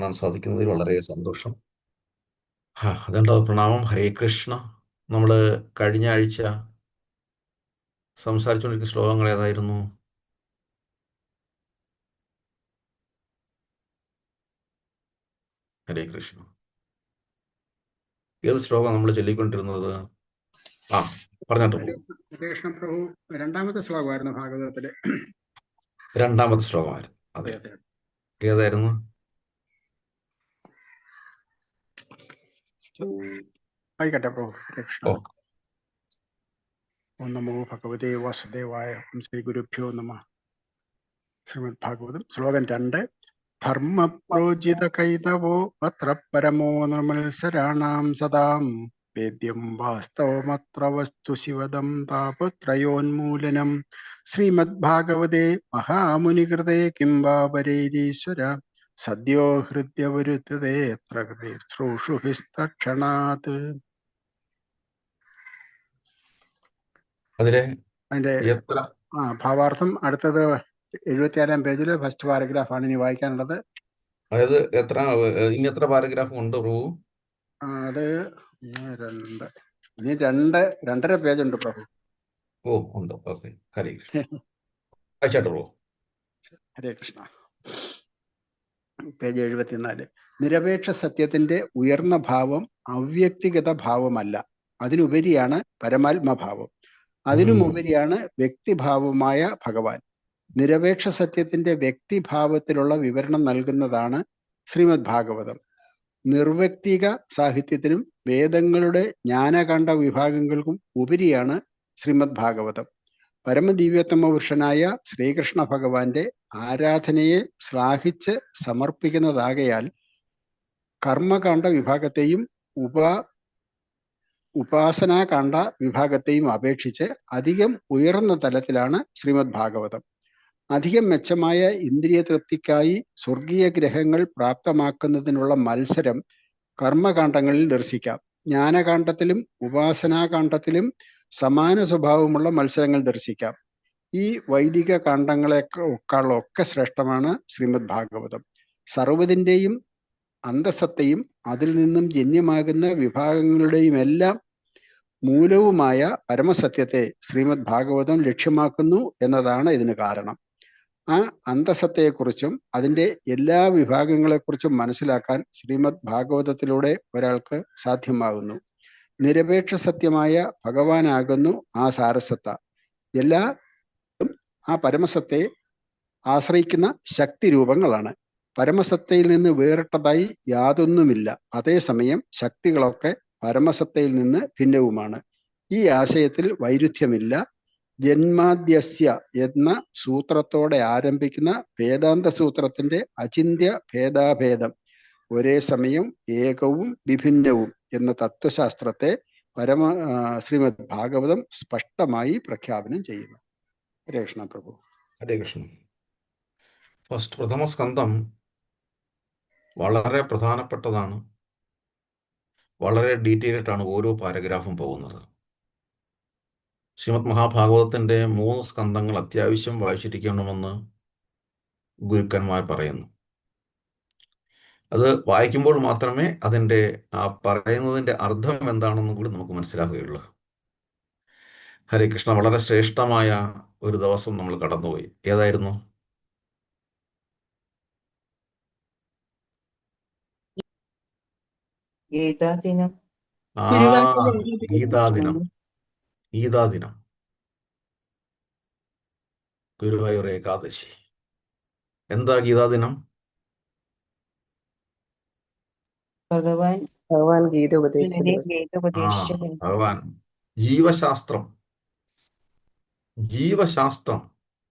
കാണാൻ സാധിക്കുന്നതിൽ വളരെ സന്തോഷം. അതുണ്ടാവും. പ്രണാമം. ഹരേ കൃഷ്ണ. നമ്മൾ കഴിഞ്ഞ ആഴ്ച സംസാരിച്ചുകൊണ്ടിരിക്കുന്ന ശ്ലോകങ്ങൾ ഏതായിരുന്നു? ഹരേ കൃഷ്ണ. ഏത് ശ്ലോകം നമ്മൾ ചൊല്ലിക്കൊണ്ടിരുന്നത്? പറഞ്ഞിട്ട് പോകും. കൃഷ്ണ പ്രഭു രണ്ടാമത്തെ ശ്ലോകമായിരുന്നു ഭാഗവതത്തിലെ. രണ്ടാമത്തെ ശ്ലോകമായിരുന്നു. അതെ. ഏതായിരുന്നു? ആയിക്കട്ടെ പ്രഭു. കൃഷ്ണ. ഓം നമോ ഭഗവതേ വാസുദേവായ. ശ്രീ ഗുരുഭ്യോ നമഃ. ശ്രീമദ് ഭാഗവതം ശ്ലോകം 2. ധർമ്മപ്രോജിത കൈതവോ അത്ര പരമോ നിർമത്സരാണാം സദാം വേദ്യം വാസ്തവമത്ര വസ്തു ശിവദം താപത്രയോന്മൂലനം. ശ്രീമദ് ഭാഗവതേ മഹാമുനികൃതേ കിം വാ വരൈരീശ്വര സദ്യോ ഹൃദ്യവരുത്തതേ ശ്രൂഷുഭിസ്തക്ഷണാത്. അതിലെ അതിന്റെ എത്ര ഭാവാർത്ഥം അടുത്തത് 74-ാം പേജില് ഫസ്റ്റ് പാരഗ്രാഫാണ് ഇനി വായിക്കാനുള്ളത്. അതായത് ഇനി എത്ര പാരഗ്രാഫ് ഉണ്ട് പ്രഭു? അത് ഇനി 2.5 പേജുണ്ട് പ്രഭു. ഉണ്ട്. ഓക്കെ. ഹരേ കൃഷ്ണ. വായിച്ചാട്ട് പ്രഭു. ഹരേ കൃഷ്ണ. പേജ് 74. നിരപേക്ഷ സത്യത്തിന്റെ ഉയർന്ന ഭാവം അവ്യക്തിഗത ഭാവമല്ല, അതിനുപരിയാണ് പരമാത്മഭാവം. അതിനുമുപരിയാണ് വ്യക്തിഭാവമായ ഭഗവാൻ. നിരപേക്ഷ സത്യത്തിന്റെ വ്യക്തിഭാവത്തിലുള്ള വിവരണം നൽകുന്നതാണ് ശ്രീമദ് ഭാഗവതം. നിർവ്യക്തിക സാഹിത്യത്തിനും വേദങ്ങളുടെ ജ്ഞാനകാണ്ഡ വിഭാഗങ്ങൾക്കും ഉപരിയാണ് ശ്രീമദ് ഭാഗവതം. പരമദിവ്യോത്തമ പുരുഷനായ ശ്രീകൃഷ്ണ ഭഗവാന്റെ ആരാധനയെ ശ്ലാഘിച്ച് സമർപ്പിക്കുന്നതാകയാൽ കർമ്മകാണ്ഡ വിഭാഗത്തെയും ഉപാസനാകാണ്ഡ വിഭാഗത്തെയും അപേക്ഷിച്ച് അധികം ഉയർന്ന തലത്തിലാണ് ശ്രീമദ് ഭാഗവതം. അധികം മെച്ചമായ ഇന്ദ്രിയ തൃപ്തിക്കായി സ്വർഗീയ ഗ്രഹങ്ങൾ പ്രാപ്തമാക്കുന്നതിനുള്ള മത്സരം കർമ്മകാണ്ഡങ്ങളിൽ ദർശിക്കാം. ജ്ഞാനകാണ്ഡത്തിലും ഉപാസനാകാണ്ഡത്തിലും സമാന സ്വഭാവമുള്ള മത്സരങ്ങൾ ദർശിക്കാം. ഈ വൈദിക കാണ്ഡങ്ങളെക്കാളൊക്കെ ശ്രേഷ്ഠമാണ് ശ്രീമദ് ഭാഗവതം. സർവ്വതിൻ്റെയും അന്തസത്തയും അതിൽ നിന്നും ജന്യമാകുന്ന വിഭാഗങ്ങളുടെയും എല്ലാം മൂലവുമായ പരമസത്യത്തെ ശ്രീമദ് ഭാഗവതം ലക്ഷ്യമാക്കുന്നു എന്നതാണ് ഇതിന് കാരണം. ആ അന്തസത്തയെക്കുറിച്ചും അതിൻ്റെ എല്ലാ വിഭാഗങ്ങളെക്കുറിച്ചും മനസ്സിലാക്കാൻ ശ്രീമദ് ഭാഗവതത്തിലൂടെ ഒരാൾക്ക് സാധ്യമാകുന്നു. നിരപേക്ഷ സത്യമായ ഭഗവാനാകുന്നു ആ സാരസത്ത. എല്ലാ ആ പരമസത്തെ ആശ്രയിക്കുന്ന ശക്തി രൂപങ്ങളാണ്. പരമസത്തയിൽ നിന്ന് വേറിട്ടതായി യാതൊന്നുമില്ല. അതേസമയം ശക്തികളൊക്കെ പരമസത്തയിൽ നിന്ന് ഭിന്നവുമാണ്. ഈ ആശയത്തിൽ വൈരുദ്ധ്യമില്ല. ജന്മാദ്യസ്യ എന്ന സൂത്രത്തോടെ ആരംഭിക്കുന്ന വേദാന്ത സൂത്രത്തിന്റെ അചിന്ത്യ ഭേദാഭേദം, ഒരേ സമയം ഏകവും വിഭിന്നവും എന്ന തത്വശാസ്ത്രത്തെ ശ്രീമദ് ഭാഗവതം സ്പഷ്ടമായി പ്രഖ്യാപനം ചെയ്യുന്നു. ഹരേ കൃഷ്ണ പ്രഭു. ഹരേ കൃഷ്ണ. പ്രഥമ സ്കന്ധം വളരെ പ്രധാനപ്പെട്ടതാണ്. വളരെ ഡീറ്റെയിൽ ആയിട്ടാണ് ഓരോ പാരഗ്രാഫും പോകുന്നത്. ശ്രീമദ് മഹാഭാഗവതത്തിൻ്റെ 3 സ്കന്ധങ്ങൾ അത്യാവശ്യം വായിച്ചിരിക്കണമെന്ന് ഗുരുക്കന്മാർ പറയുന്നു. അത് വായിക്കുമ്പോൾ മാത്രമേ അതിൻ്റെ പറയുന്നതിൻ്റെ അർത്ഥം എന്താണെന്നും കൂടി നമുക്ക് മനസ്സിലാവുകയുള്ളൂ. ഹരേ കൃഷ്ണ. വളരെ ശ്രേഷ്ഠമായ ഒരു ദിവസം നമ്മൾ കടന്നുപോയി. ഏതായിരുന്നു? ഗീതാദിനം. ഗീതാദിനം. ഗുരുവായൂർ ഏകാദശി. എന്താ ഗീതാദിനം? ഭഗവാൻ ഗീത ഉപദേശിച്ച ഭഗവാൻ ജീവശാസ്ത്രം,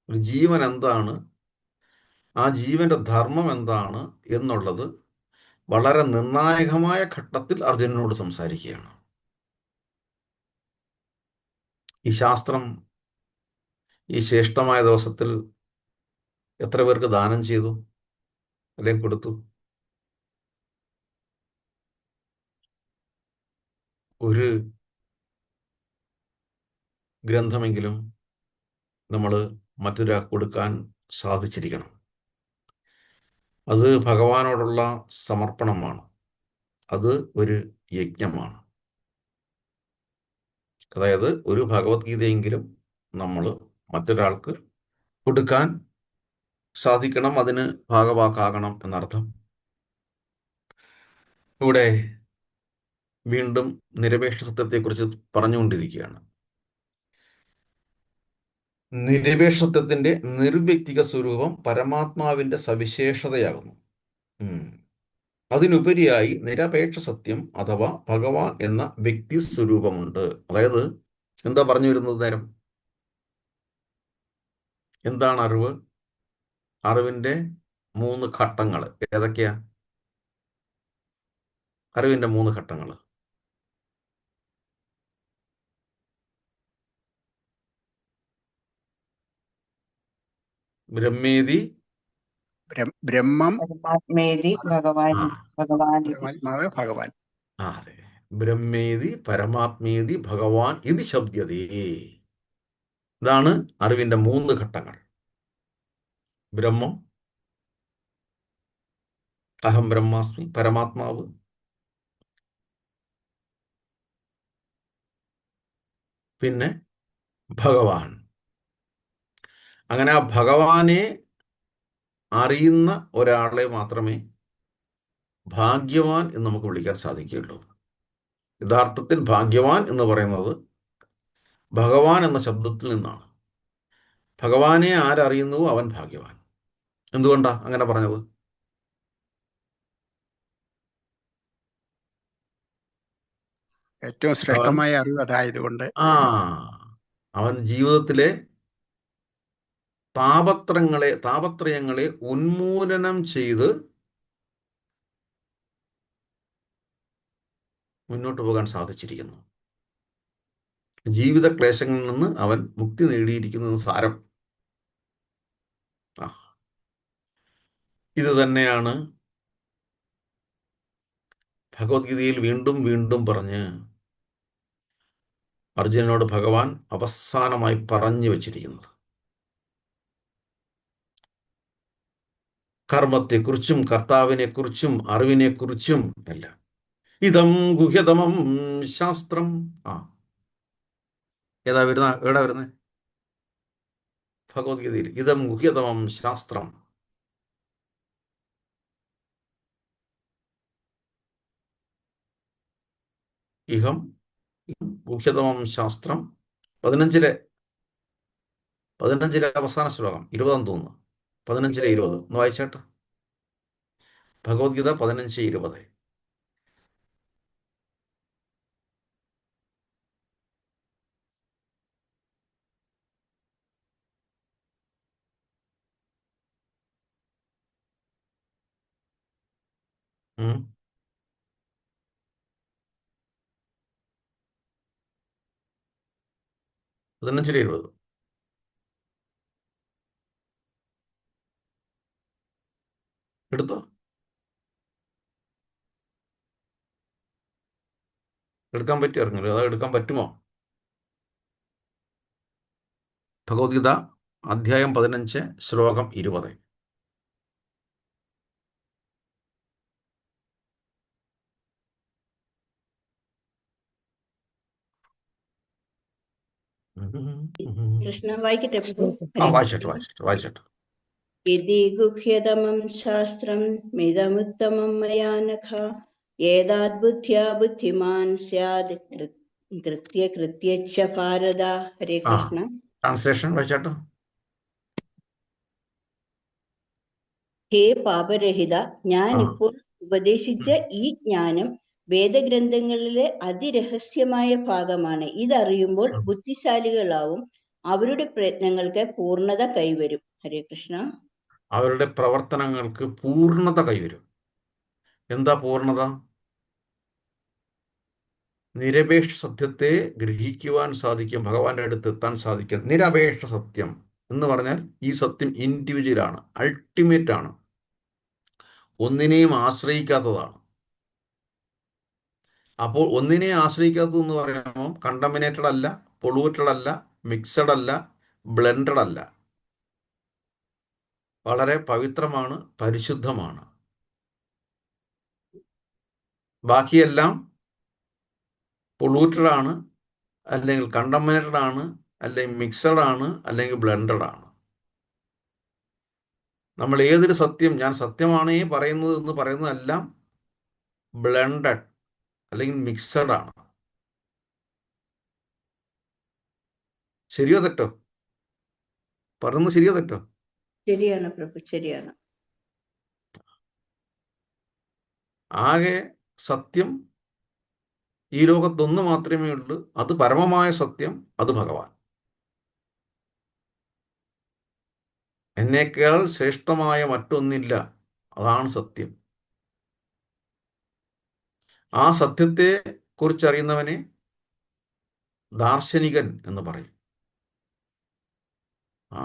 ഒരു ജീവൻ എന്താണ്, ആ ജീവന്റെ ധർമ്മം എന്താണ് എന്നുള്ളത് വളരെ നിർണായകമായ ഘട്ടത്തിൽ അർജുനനോട് സംസാരിക്കുകയാണ്. ഈ ശാസ്ത്രം ഈ ശ്രേഷ്ഠമായ ദിവസത്തിൽ എത്ര പേർക്ക് ദാനം ചെയ്തു അല്ലെങ്കിൽ കൊടുത്തു? ഒരു ഗ്രന്ഥമെങ്കിലും നമ്മൾ മറ്റൊരാൾക്ക് കൊടുക്കാൻ സാധിച്ചിരിക്കണം. അത് ഭഗവാനോടുള്ള സമർപ്പണമാണ്. അത് ഒരു യജ്ഞമാണ്. അതായത് ഒരു ഭഗവത്ഗീതയെങ്കിലും നമ്മൾ മറ്റൊരാൾക്ക് കൊടുക്കാൻ സാധിക്കണം, അതിന് ഭാഗവാക്കാകണം എന്നർത്ഥം. ഇവിടെ വീണ്ടും നിരപേക്ഷ സത്യത്തെക്കുറിച്ച് പറഞ്ഞുകൊണ്ടിരിക്കുകയാണ്. നിരപേക്ഷ സത്യത്തിന്റെ നിർവ്യക്തിക സ്വരൂപം പരമാത്മാവിന്റെ സവിശേഷതയാകുന്നു. അതിനുപരിയായി നിരപേക്ഷ സത്യം അഥവാ ഭഗവാൻ എന്ന വ്യക്തി സ്വരൂപമുണ്ട്. അതായത് എന്താ പറഞ്ഞു വരുന്നത്? നേരം എന്താണ് അറിവ്? അറിവിന്റെ 3 ഘട്ടങ്ങൾ ഏതൊക്കെയാ? അറിവിന്റെ 3 ഘട്ടങ്ങൾ ബ്രഹ്മേതി, ബ്രഹ്മം, പരമാത്മേതി ഭഗവാൻ ആ ഭഗവാൻ ഇതി. പരമാത്മാവ്, ഭഗവാൻ. അതെ, ബ്രഹ്മേതി പരമാത്മേതി ഭഗവാൻ ഇത് ശബ്ദതേ. ഇതാണ് അറിവിന്റെ 3 ഘട്ടങ്ങൾ. ബ്രഹ്മം, അഹം ബ്രഹ്മാസ്മി, പരമാത്മാവ്, പിന്നെ ഭഗവാൻ. അങ്ങനെ ആ ഭഗവാനെ അറിയുന്ന ഒരാളെ മാത്രമേ ഭാഗ്യവാൻ എന്ന് നമുക്ക് വിളിക്കാൻ സാധിക്കുകയുള്ളൂ. യഥാർത്ഥത്തിൽ ഭാഗ്യവാൻ എന്ന് പറയുന്നത് ഭഗവാൻ എന്ന ശബ്ദത്തിൽ നിന്നാണ്. ഭഗവാനെ ആരറിയുന്നുവോ അവൻ ഭാഗ്യവാൻ. എന്തുകൊണ്ടാ അങ്ങനെ പറഞ്ഞത്? ഏറ്റവും അവൻ ശ്രേഷ്ഠമായ അറിവ് അതായതുകൊണ്ട്. അവൻ ജീവിതത്തിലെ താപത്രയങ്ങളെ ഉന്മൂലനം ചെയ്ത് മുന്നോട്ട് പോകാൻ സാധിച്ചിരിക്കുന്നു. ജീവിത ക്ലേശങ്ങളിൽ നിന്ന് അവൻ മുക്തി നേടിയിരിക്കുന്നത് സാരം. ഇത് തന്നെയാണ് ഭഗവത്ഗീതയിൽ വീണ്ടും വീണ്ടും പറഞ്ഞ് അർജുനനോട് ഭഗവാൻ അവസാനമായി പറഞ്ഞു വച്ചിരിക്കുന്നത്. കർമ്മത്തെക്കുറിച്ചും കർത്താവിനെക്കുറിച്ചും അറിവിനെക്കുറിച്ചും എല്ലാം. ഇതം ഗുഹ്യതമം ശാസ്ത്രം. എവിടെ വരുന്നത്? ഭഗവത്ഗീതയിൽ ഇതം ഗുഹ്യതമം ശാസ്ത്രം. ഇഹം ഗുഹ്യതമം ശാസ്ത്രം. 15-ലെ അവസാന ശ്ലോകം, 20 തോന്നുന്നു. 15-20 ഒന്ന് വായിച്ചാട്ട്. ഭഗവത്ഗീത 15:20. ഉം. 15-20 എടുത്തോ? എടുക്കാൻ പറ്റി ഇറങ്ങില്ല. അത് എടുക്കാൻ പറ്റുമോ? ഭഗവത്ഗീത അധ്യായം 15 ശ്ലോകം 20. കൃഷ്ണ വായിക്കട്ടെ പ്രഭു? വായിച്ചോട്ടെ. ഇതി ഗുഹ്യതമം ശാസ്ത്രം മിതമുത്തമം മയാ നഖ ഏതാദ്ബുദ്ധ്യാ ബുദ്ധിമാൻ സ്യാദ് കൃത്യച്ച ഭാരത. ഹരേ കൃഷ്ണ. ട്രാൻസ്ലേഷൻ വായിച്ചാട്ടോ. ഹേ പാപരഹിത, ഞാനിപ്പോൾ ഉപദേശിച്ച ഈ ജ്ഞാനം വേദഗ്രന്ഥങ്ങളിലെ അതിരഹസ്യമായ ഭാഗമാണ്. ഇതറിയുമ്പോൾ ബുദ്ധിശാലികളാവും, അവരുടെ പ്രയത്നങ്ങൾക്ക് പൂർണ്ണത കൈവരും. ഹരേ കൃഷ്ണ. അവരുടെ പ്രവർത്തനങ്ങൾക്ക് പൂർണ്ണത കൈവരും. എന്താ പൂർണ്ണത? നിരപേക്ഷ സത്യത്തെ ഗ്രഹിക്കുവാൻ സാധിക്കും, ഭഗവാന്റെ അടുത്ത് എത്താൻ സാധിക്കും. നിരപേക്ഷ സത്യം എന്ന് പറഞ്ഞാൽ ഈ സത്യം ഇൻഡിവിജ്വലാണ്, അൾട്ടിമേറ്റ് ആണ്, ഒന്നിനെയും ആശ്രയിക്കാത്തതാണ്. അപ്പോൾ ഒന്നിനെ ആശ്രയിക്കാത്തതെന്ന് പറയുമ്പോൾ കണ്ടമിനേറ്റഡ് അല്ല, പൊള്യൂറ്റഡ് അല്ല, മിക്സഡ് അല്ല, ബ്ലെൻഡഡ് അല്ല. വളരെ പവിത്രമാണ്, പരിശുദ്ധമാണ്. ബാക്കിയെല്ലാം പൊള്യൂട്ടഡ് ആണ്, അല്ലെങ്കിൽ കണ്ടമിനേറ്റഡ് ആണ്, അല്ലെങ്കിൽ മിക്സഡ് ആണ്, അല്ലെങ്കിൽ ബ്ലെൻഡഡ് ആണ്. നമ്മൾ ഏതൊരു സത്യം, ഞാൻ സത്യമാണേ പറയുന്നത് എന്ന് പറയുന്നതെല്ലാം ബ്ലെൻഡഡ് അല്ലെങ്കിൽ മിക്സഡ് ആണ്. ശരിയോ തെറ്റോ? പറയുന്നത് ശരിയോ തെറ്റോ? ശരിയാണ് പ്രഭു, ശരിയാണ്. ആകെ സത്യം ഈ ലോകത്തൊന്ന് മാത്രമേ ഉള്ളൂ. അത് പരമമായ സത്യം, അത് ഭഗവാൻ. എന്നേക്കാൾ ശ്രേഷ്ഠമായ മറ്റൊന്നില്ല, അതാണ് സത്യം. ആ സത്യത്തെ കുറിച്ചറിയുന്നവനെ ദാർശനികൻ എന്ന് പറയും. ആ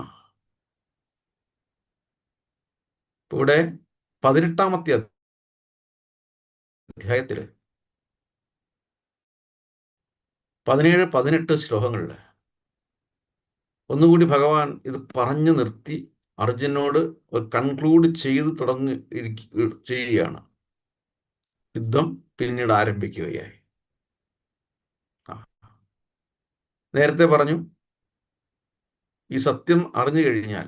ഇവിടെ 18-ാമത്തെ അധ്യായത്തില് 17-18 ശ്ലോകങ്ങളിൽ ഒന്നുകൂടി ഭഗവാൻ ഇത് പറഞ്ഞു നിർത്തി അർജുനോട് കൺക്ലൂഡ് ചെയ്ത് ചെയ്യുകയാണ്. യുദ്ധം പിന്നീട് ആരംഭിക്കുകയായി. നേരത്തെ പറഞ്ഞു, ഈ സത്യം അറിഞ്ഞു കഴിഞ്ഞാൽ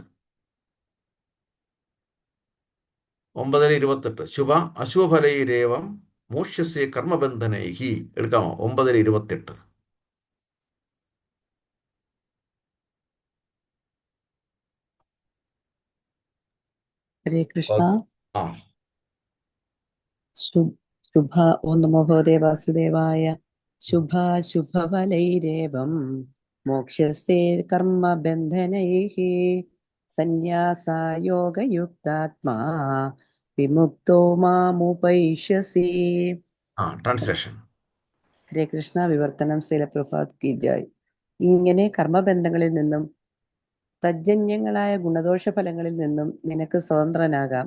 9:28 ശുഭ അശുഭഫലൈരേവം മോക്ഷ്യസ്യ കർമ്മബന്ധനൈഹി. എടുക്കാമോ? 9:28. ഹരേ കൃഷ്ണ. ആ ശുഭ ഓം നമോ ഭഗവതേ വാസുദേവായ. ശുഭാശുഭഫലൈരേവം മോക്ഷ്യസ്തേ കർമ്മബന്ധനൈഃ സന്യാസയോഗയുക്താത്മാ വിമുക്തോ മാമുപൈഷ്യസി. ട്രാൻസ്ലേഷൻ. ഹരേ കൃഷ്ണ. വിവർത്തനം ശ്രീല പ്രഭാത് കി ജയ്. ഇങ്ങനെ കർമ്മബന്ധങ്ങളിൽ നിന്നും തജ്ജന്യങ്ങളായ ഗുണദോഷ ഫലങ്ങളിൽ നിന്നും നിനക്ക് സ്വതന്ത്രനാകാം.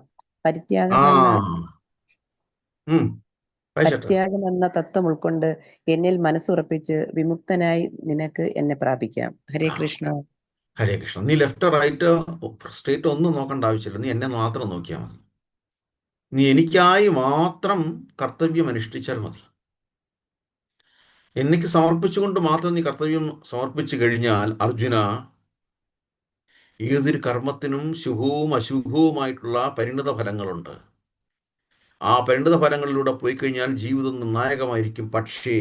പരിത്യാഗമെന്ന തത്വം ഉൾക്കൊണ്ട് എന്നിൽ മനസ്സുറപ്പിച്ച് വിമുക്തനായി നിനക്ക് എന്നെ പ്രാപിക്കാം. ഹരേ കൃഷ്ണ. ഹരേ കൃഷ്ണ. നീ ലെഫ്റ്റ് റൈറ്റ് സ്ട്രേറ്റ് ഒന്നും നോക്കേണ്ട ആവശ്യമില്ല. നീ എന്നെ മാത്രം നോക്കിയാൽ മതി. നീ എനിക്കായി മാത്രം കർത്തവ്യം അനുഷ്ഠിച്ചാൽ മതി. എനിക്ക് സമർപ്പിച്ചുകൊണ്ട് മാത്രം നീ കർത്തവ്യം സമർപ്പിച്ചു കഴിഞ്ഞാൽ, അർജുന, ഏതൊരു കർമ്മത്തിനും ശുഭവും അശുഭവുമായിട്ടുള്ള പരിണിത ഫലങ്ങളുണ്ട്. ആ പരിണിത ഫലങ്ങളിലൂടെ പോയി കഴിഞ്ഞാൽ ജീവിതം നിർണായകമായിരിക്കും. പക്ഷേ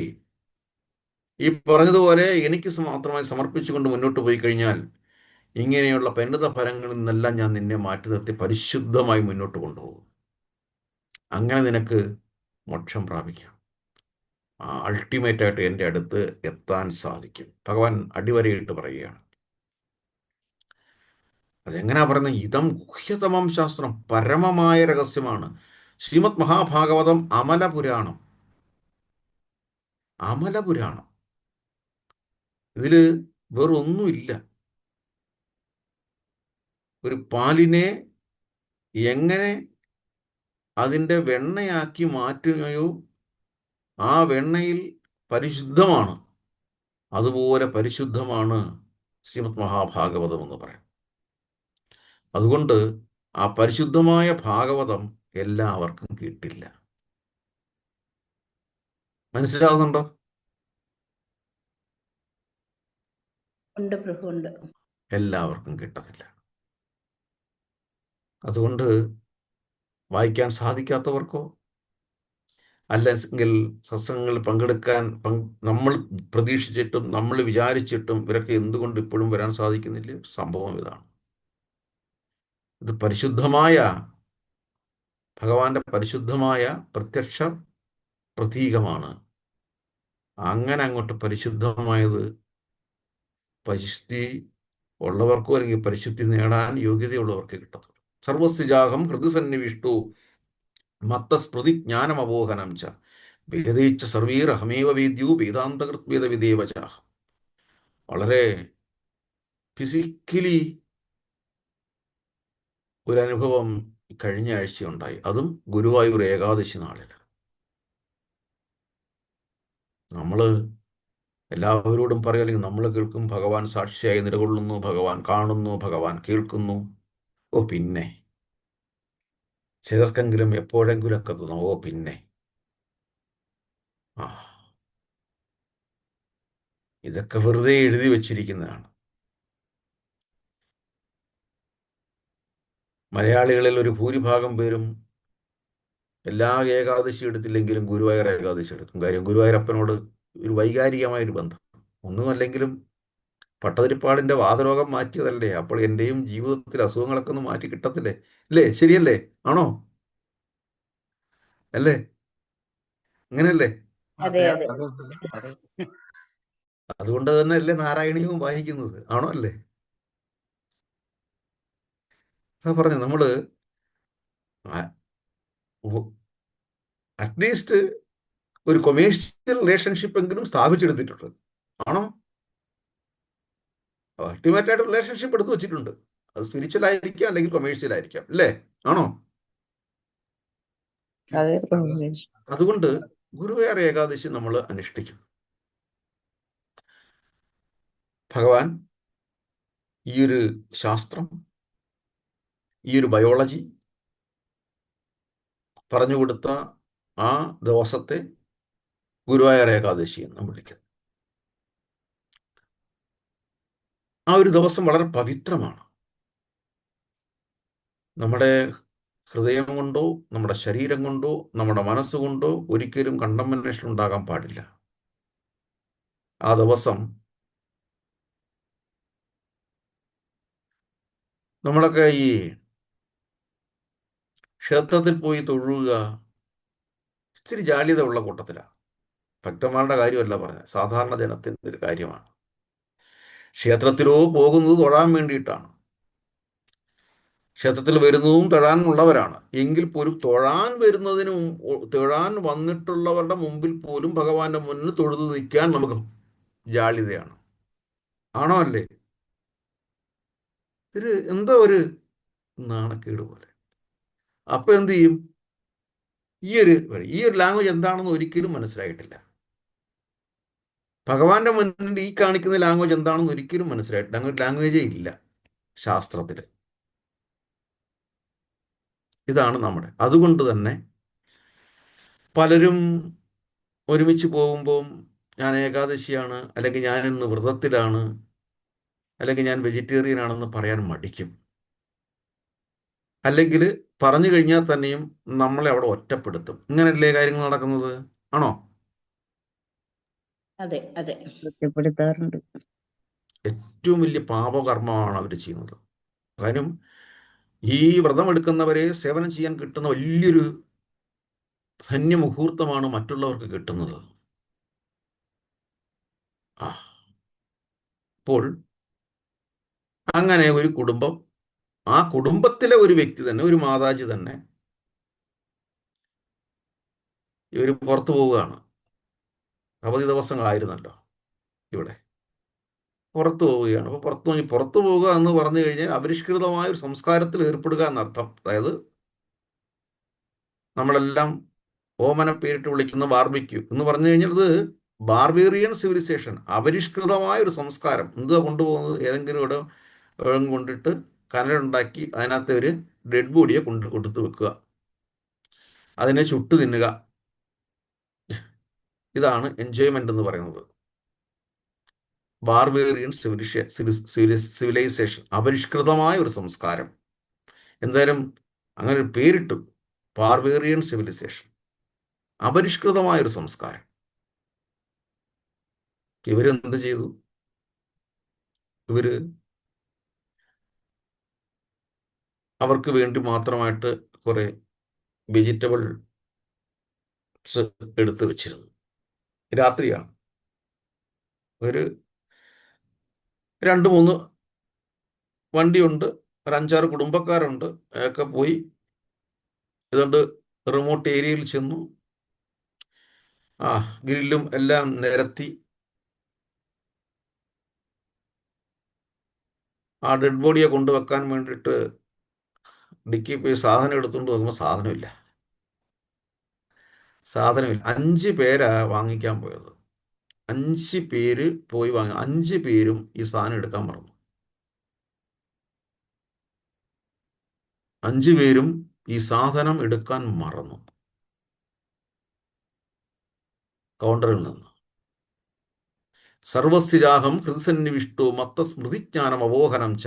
ഈ പറഞ്ഞതുപോലെ എനിക്ക് മാത്രമായി സമർപ്പിച്ചുകൊണ്ട് മുന്നോട്ട് പോയി കഴിഞ്ഞാൽ ഇങ്ങനെയുള്ള പരിണിത ഫലങ്ങളിൽ നിന്നെല്ലാം ഞാൻ നിന്നെ മാറ്റി നിർത്തി പരിശുദ്ധമായി മുന്നോട്ട് കൊണ്ടുപോകും. അങ്ങനെ നിനക്ക് മോക്ഷം പ്രാപിക്കാം. അൾട്ടിമേറ്റായിട്ട് എൻ്റെ അടുത്ത് എത്താൻ സാധിക്കും. ഭഗവാൻ അടിവരയിട്ട് പറയുകയാണ്. അതെങ്ങനെയാ പറയുന്നത്? ഇതം ഗുഹ്യതമം ശാസ്ത്രം, പരമമായ രഹസ്യമാണ്. ശ്രീമദ് മഹാഭാഗവതം അമലപുരാണം. അമലപുരാണം. ഇതിൽ വേറൊന്നുമില്ല. ഒരു പാലിനെ എങ്ങനെ അതിൻ്റെ വെണ്ണയാക്കി മാറ്റുകയോ ആ വെണ്ണയിൽ പരിശുദ്ധമാണ്, അതുപോലെ പരിശുദ്ധമാണ് ശ്രീമദ് മഹാഭാഗവതം എന്ന് പറയാം. അതുകൊണ്ട് ആ പരിശുദ്ധമായ ഭാഗവതം എല്ലാവർക്കും കിട്ടില്ല. മനസ്സിലാവുന്നുണ്ടോ? ഉണ്ട് പ്രഭു, ഉണ്ട്. എല്ലാവർക്കും കിട്ടത്തില്ല. അതുകൊണ്ട് വായിക്കാൻ സാധിക്കാത്തവർക്കോ അല്ലെങ്കിൽ സത്സംഗങ്ങളിൽ പങ്കെടുക്കാൻ നമ്മൾ പ്രതീക്ഷിച്ചിട്ടും നമ്മൾ വിചാരിച്ചിട്ടും ഇവരൊക്കെ എന്തുകൊണ്ട് ഇപ്പോഴും വരാൻ സാധിക്കുന്നില്ല? സംഭവം ഇതാണ്. ഇത് പരിശുദ്ധമായ ഭഗവാന്റെ പരിശുദ്ധമായ പ്രത്യക്ഷ പ്രതീകമാണ്. അങ്ങനെ അങ്ങോട്ട് പരിശുദ്ധമായത് പരിശുദ്ധി ഉള്ളവർക്കോ അല്ലെങ്കിൽ പരിശുദ്ധി നേടാൻ യോഗ്യതയുള്ളവർക്ക് കിട്ടത്തുള്ളൂ. സർവസ്യജാഹം ഹൃദയസന്നിവിഷ്ടു മത്തസ്മൃതി ജ്ഞാനമവോഹനം ച വേദയിച്ച സർവീർ അഹമേവ വേദ്യു വേദാന്തകൃത് വേദവിദേവചാഹം. വളരെ ഫിസിക്കലി ഒരു അനുഭവം കഴിഞ്ഞ ആഴ്ച ഉണ്ടായി. അതും ഗുരുവായൂർ ഏകാദശി നാളിൽ. നമ്മൾ എല്ലാവരോടും പറയുക, അല്ലെങ്കിൽ നമ്മൾ കേൾക്കും, ഭഗവാൻ സാക്ഷിയായി നിലകൊള്ളുന്നു, ഭഗവാൻ കാണുന്നു, ഭഗവാൻ കേൾക്കുന്നു. ഓ പിന്നെ ചിലർക്കെങ്കിലും എപ്പോഴെങ്കിലും ഒക്കെ തോന്നും, ഓ പിന്നെ ആ ഇതൊക്കെ വെറുതെ എഴുതി വച്ചിരിക്കുന്നതാണ്. മലയാളികളിൽ ഒരു ഭൂരിഭാഗം പേരും എല്ലാ ഏകാദശി എടുത്തില്ലെങ്കിലും ഗുരുവായൂർ ഏകാദശി എടുക്കും. കാര്യം ഗുരുവായൂരപ്പനോട് ഒരു വൈകാരികമായൊരു ബന്ധം. ഒന്നുമല്ലെങ്കിലും പട്ടതിരിപ്പാടിൻ്റെ വാതരോഗം മാറ്റിയതല്ലേ, അപ്പോൾ എൻ്റെയും ജീവിതത്തിൽ അസുഖങ്ങളൊക്കെ ഒന്ന് മാറ്റി കിട്ടത്തില്ലേ? അല്ലേ? ശരിയല്ലേ? ആണോ? അല്ലേ? അങ്ങനെയല്ലേ? അതെ അതെ അതെ അതെ അതെ. അതുകൊണ്ട് തന്നെ അല്ലേ നാരായണീയവും വായിക്കുന്നത്? ആണോ? അല്ലേ? അതാ പറഞ്ഞു നമ്മൾ അറ്റ്ലീസ്റ്റ് ഒരു കൊമേഴ്ഷ്യൽ റിലേഷൻഷിപ്പ് എങ്കിലും സ്ഥാപിച്ചെടുത്തിട്ടുണ്ട്. ആണോ? അൾട്ടിമേറ്റ് ആയിട്ട് റിലേഷൻഷിപ്പ് എടുത്ത് വെച്ചിട്ടുണ്ട്. അത് സ്പിരിച്വൽ ആയിരിക്കാം, അല്ലെങ്കിൽ കൊമേഴ്ഷ്യൽ ആയിരിക്കാം. അല്ലേ? ആണോ? അതെ പ്രഭു. അതുകൊണ്ട് ഗുരുവായൂർ ഏകാദശി നമ്മൾ അനുഷ്ഠിക്കും. ഭഗവാൻ ഈ ഒരു ശാസ്ത്രം, ഈ ഒരു ബയോളജി പറഞ്ഞു കൊടുത്ത ആ ദിവസത്തെ ഗുരുവായൂർ ഏകാദശി എന്ന് വിളിക്കുന്നു. ആ ഒരു ദിവസം വളരെ പവിത്രമാണ്. നമ്മുടെ ഹൃദയം കൊണ്ടോ നമ്മുടെ ശരീരം കൊണ്ടോ നമ്മുടെ മനസ്സുകൊണ്ടോ ഒരിക്കലും കണ്ടംമിനേഷൻ ഉണ്ടാകാൻ പാടില്ല. ആ ദിവസം നമ്മളൊക്കെ ഈ ക്ഷേത്രത്തിൽ പോയി തൊഴുക ഇച്ചിരി ജാള്യത ഉള്ള കൂട്ടത്തിലാണ്. ഭക്തന്മാരുടെ കാര്യമല്ല പറഞ്ഞത്, സാധാരണ ജനത്തിൻ്റെ ഒരു കാര്യമാണ്. ക്ഷേത്രത്തിലോ പോകുന്നത് തൊഴാൻ വേണ്ടിയിട്ടാണ്. ക്ഷേത്രത്തിൽ വരുന്നതും തൊഴാനുള്ളവരാണ്. എങ്കിൽ പോലും തൊഴാൻ വന്നിട്ടുള്ളവരുടെ മുമ്പിൽ പോലും ഭഗവാന്റെ മുന്നിൽ തൊഴുതു നിൽക്കാൻ നമുക്ക് ജാള്യതയാണ്. ആണോ? അല്ലേ? എന്തോ ഒരു നാണക്കേട് പോലെ. അപ്പൊ എന്ത് ചെയ്യും? ഈ ഒരു ലാംഗ്വേജ് എന്താണെന്ന് ഒരിക്കലും മനസ്സിലായിട്ടില്ല. ഭഗവാന്റെ മുന്നിൽ ഈ കാണിക്കുന്ന ലാംഗ്വേജ് എന്താണെന്ന് ഒരിക്കലും മനസ്സിലായിട്ടില്ല. അങ്ങനെ ലാംഗ്വേജേ ഇല്ല ശാസ്ത്രത്തിൽ. ഇതാണ് നമ്മുടെ. അതുകൊണ്ട് തന്നെ പലരും ഒരുമിച്ച് പോകുമ്പോൾ ഞാൻ ഏകാദശിയാണ്, അല്ലെങ്കിൽ ഞാൻ ഇന്ന് വ്രതത്തിലാണ്, അല്ലെങ്കിൽ ഞാൻ വെജിറ്റേറിയൻ ആണെന്ന് പറയാൻ മടിക്കും. അല്ലെങ്കിൽ പറഞ്ഞു കഴിഞ്ഞാൽ തന്നെയും നമ്മളെ അവിടെ ഒറ്റപ്പെടുത്തും. ഇങ്ങനെയല്ലേ കാര്യങ്ങൾ നടക്കുന്നത്? ആണോ? അതെ അതെ ഒറ്റപ്പെടുത്താറുണ്ട്. ഏറ്റവും വലിയ പാപകർമ്മമാണ് അവർ ചെയ്യുന്നത്. കാര്യം ഈ വ്രതം എടുക്കുന്നവരെ സേവനം ചെയ്യാൻ കിട്ടുന്ന വലിയൊരു ധന്യമുഹൂർത്തമാണ് മറ്റുള്ളവർക്ക് കിട്ടുന്നത്. ആ അപ്പോൾ അങ്ങനെ ഒരു കുടുംബം, ആ കുടുംബത്തിലെ ഒരു വ്യക്തി തന്നെ, ഒരു മാതാജി തന്നെ ഇവർ പുറത്തു പോവുകയാണ്. അവധി ദിവസങ്ങളായിരുന്നല്ലോ ഇവിടെ. പുറത്തു പോവുകയാണ്. അപ്പോൾ പുറത്തു പോവുക എന്ന് പറഞ്ഞു കഴിഞ്ഞാൽ അപരിഷ്കൃതമായ ഒരു സംസ്കാരത്തിൽ ഏർപ്പെടുക എന്നർത്ഥം. അതായത് നമ്മളെല്ലാം ഓമന പേരിട്ട് വിളിക്കുന്ന ബാർബിക്യൂ എന്ന് പറഞ്ഞു കഴിഞ്ഞാൽ ഇത് ബാർബേറിയൻ സിവിലൈസേഷൻ, അപരിഷ്കൃതമായ ഒരു സംസ്കാരം. എന്തുവാ കൊണ്ടുപോകുന്നത്? ഏതെങ്കിലും ഇവിടെ കൊണ്ടിട്ട് കനലുണ്ടാക്കി അതിനകത്ത് ഒരു ഡെഡ് ബോഡിയെ കൊടുത്ത് വെക്കുക, അതിനെ ചുട്ടു തിന്നുക. ഇതാണ് എൻജോയ്മെന്റ് എന്ന് പറയുന്നത്. ബാർബേറിയൻ സിവിലൈസേഷൻ, അപരിഷ്കൃതമായ ഒരു സംസ്കാരം. എന്തായാലും അങ്ങനെ ഒരു പേരിട്ടു, ബാർബേറിയൻ സിവിലൈസേഷൻ, അപരിഷ്കൃതമായ ഒരു സംസ്കാരം. ഇവരെന്ത് ചെയ്തു? ഇവര് അവർക്ക് വേണ്ടി മാത്രമായിട്ട് കുറെ വെജിറ്റബിൾസ് എടുത്ത് വെച്ചിരുന്നു. രാത്രിയാണ്. ഒരു 2-3 വണ്ടിയുണ്ട്, ഒരു 5-6 കുടുംബക്കാരുണ്ട്. ഒക്കെ പോയി ഏതാണ്ട് റിമോട്ട് ഏരിയയിൽ ചെന്നു. ഗ്രില്ലും എല്ലാം നിരത്തി ആ ഡെഡ് ബോഡിയെ കൊണ്ടുവെക്കാൻ വേണ്ടിയിട്ട് ഡിക്കി പോയി സാധനം എടുത്തുകൊണ്ട് നോക്കുമ്പോൾ സാധനമില്ല. 5 പേരാ വാങ്ങിക്കാൻ പോയത്. 5 പേര് പോയി വാങ്ങി. 5 പേരും ഈ സാധനം എടുക്കാൻ മറന്നു. 5 പേരും ഈ സാധനം എടുക്കാൻ മറന്നു കൗണ്ടറിൽ നിന്ന്. സർവസ്യജാഹം ഹൃത്സന്നിവിഷ്ടോ മത്തസ്മൃതിജ്ഞാനം അവോഹനം ച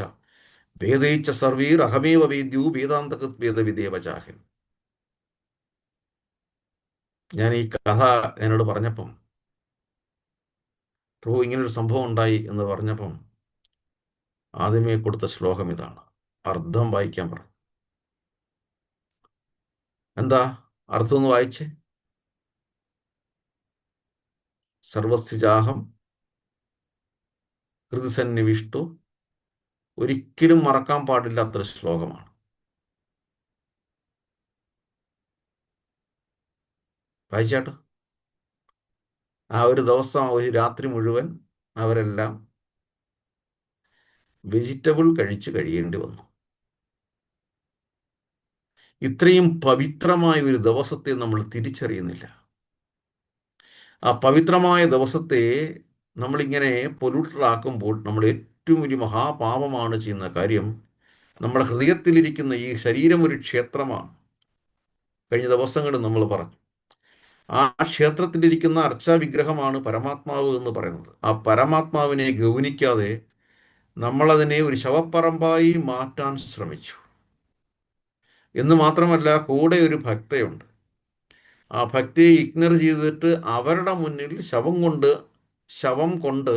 വേദയിച്ച സർവീർ അഹമേവ വേദ്യു വേദാന്തകൃത് വേദവിദേവചാഹൻ. ഞാൻ ഈ കഥ എന്നോട് പറഞ്ഞപ്പം, പ്രഭു ഇങ്ങനൊരു സംഭവം ഉണ്ടായി എന്ന് പറഞ്ഞപ്പം ആദ്യമേ കൊടുത്ത ശ്ലോകം ഇതാണ്. അർത്ഥം വായിക്കാൻ പറഞ്ഞു. എന്താ അർത്ഥം ഒന്ന് വായിച്ചേ. സർവസ്യജാഹം ഹൃദയസന്നിവിഷ്ടു. ഒരിക്കലും മറക്കാൻ പാടില്ലാത്തൊരു ശ്ലോകമാണ്. വായിച്ചാട്ടോ. ആ ഒരു ദിവസം, ഒരു രാത്രി മുഴുവൻ അവരെല്ലാം വെജിറ്റബിൾ കഴിച്ച് കഴിയേണ്ടി വന്നു. ഇത്രയും പവിത്രമായ ഒരു ദിവസത്തെ നമ്മൾ തിരിച്ചറിയുന്നില്ല. ആ പവിത്രമായ ദിവസത്തെ നമ്മളിങ്ങനെ പൊല്യൂട്ടഡാക്കുമ്പോൾ നമ്മൾ ഏറ്റവും വലിയ മഹാപാപമാണ് ചെയ്യുന്ന കാര്യം. നമ്മുടെ ഹൃദയത്തിലിരിക്കുന്ന ഈ ശരീരം ഒരു ക്ഷേത്രമാണ്. കഴിഞ്ഞ ദിവസങ്ങളിൽ നമ്മൾ പറഞ്ഞു, ആ ക്ഷേത്രത്തിലിരിക്കുന്ന അർച്ചാവിഗ്രഹമാണ് പരമാത്മാവ് എന്ന് പറയുന്നത്. ആ പരമാത്മാവിനെ ഗൗനിക്കാതെ നമ്മളതിനെ ഒരു ശവപ്പറമ്പായി മാറ്റാൻ ശ്രമിച്ചു. എന്ന് മാത്രമല്ല, കൂടെ ഒരു ഭക്തയുണ്ട്. ആ ഭക്തിയെ ഇഗ്നർ ചെയ്തിട്ട് അവരുടെ മുന്നിൽ ശവം കൊണ്ട്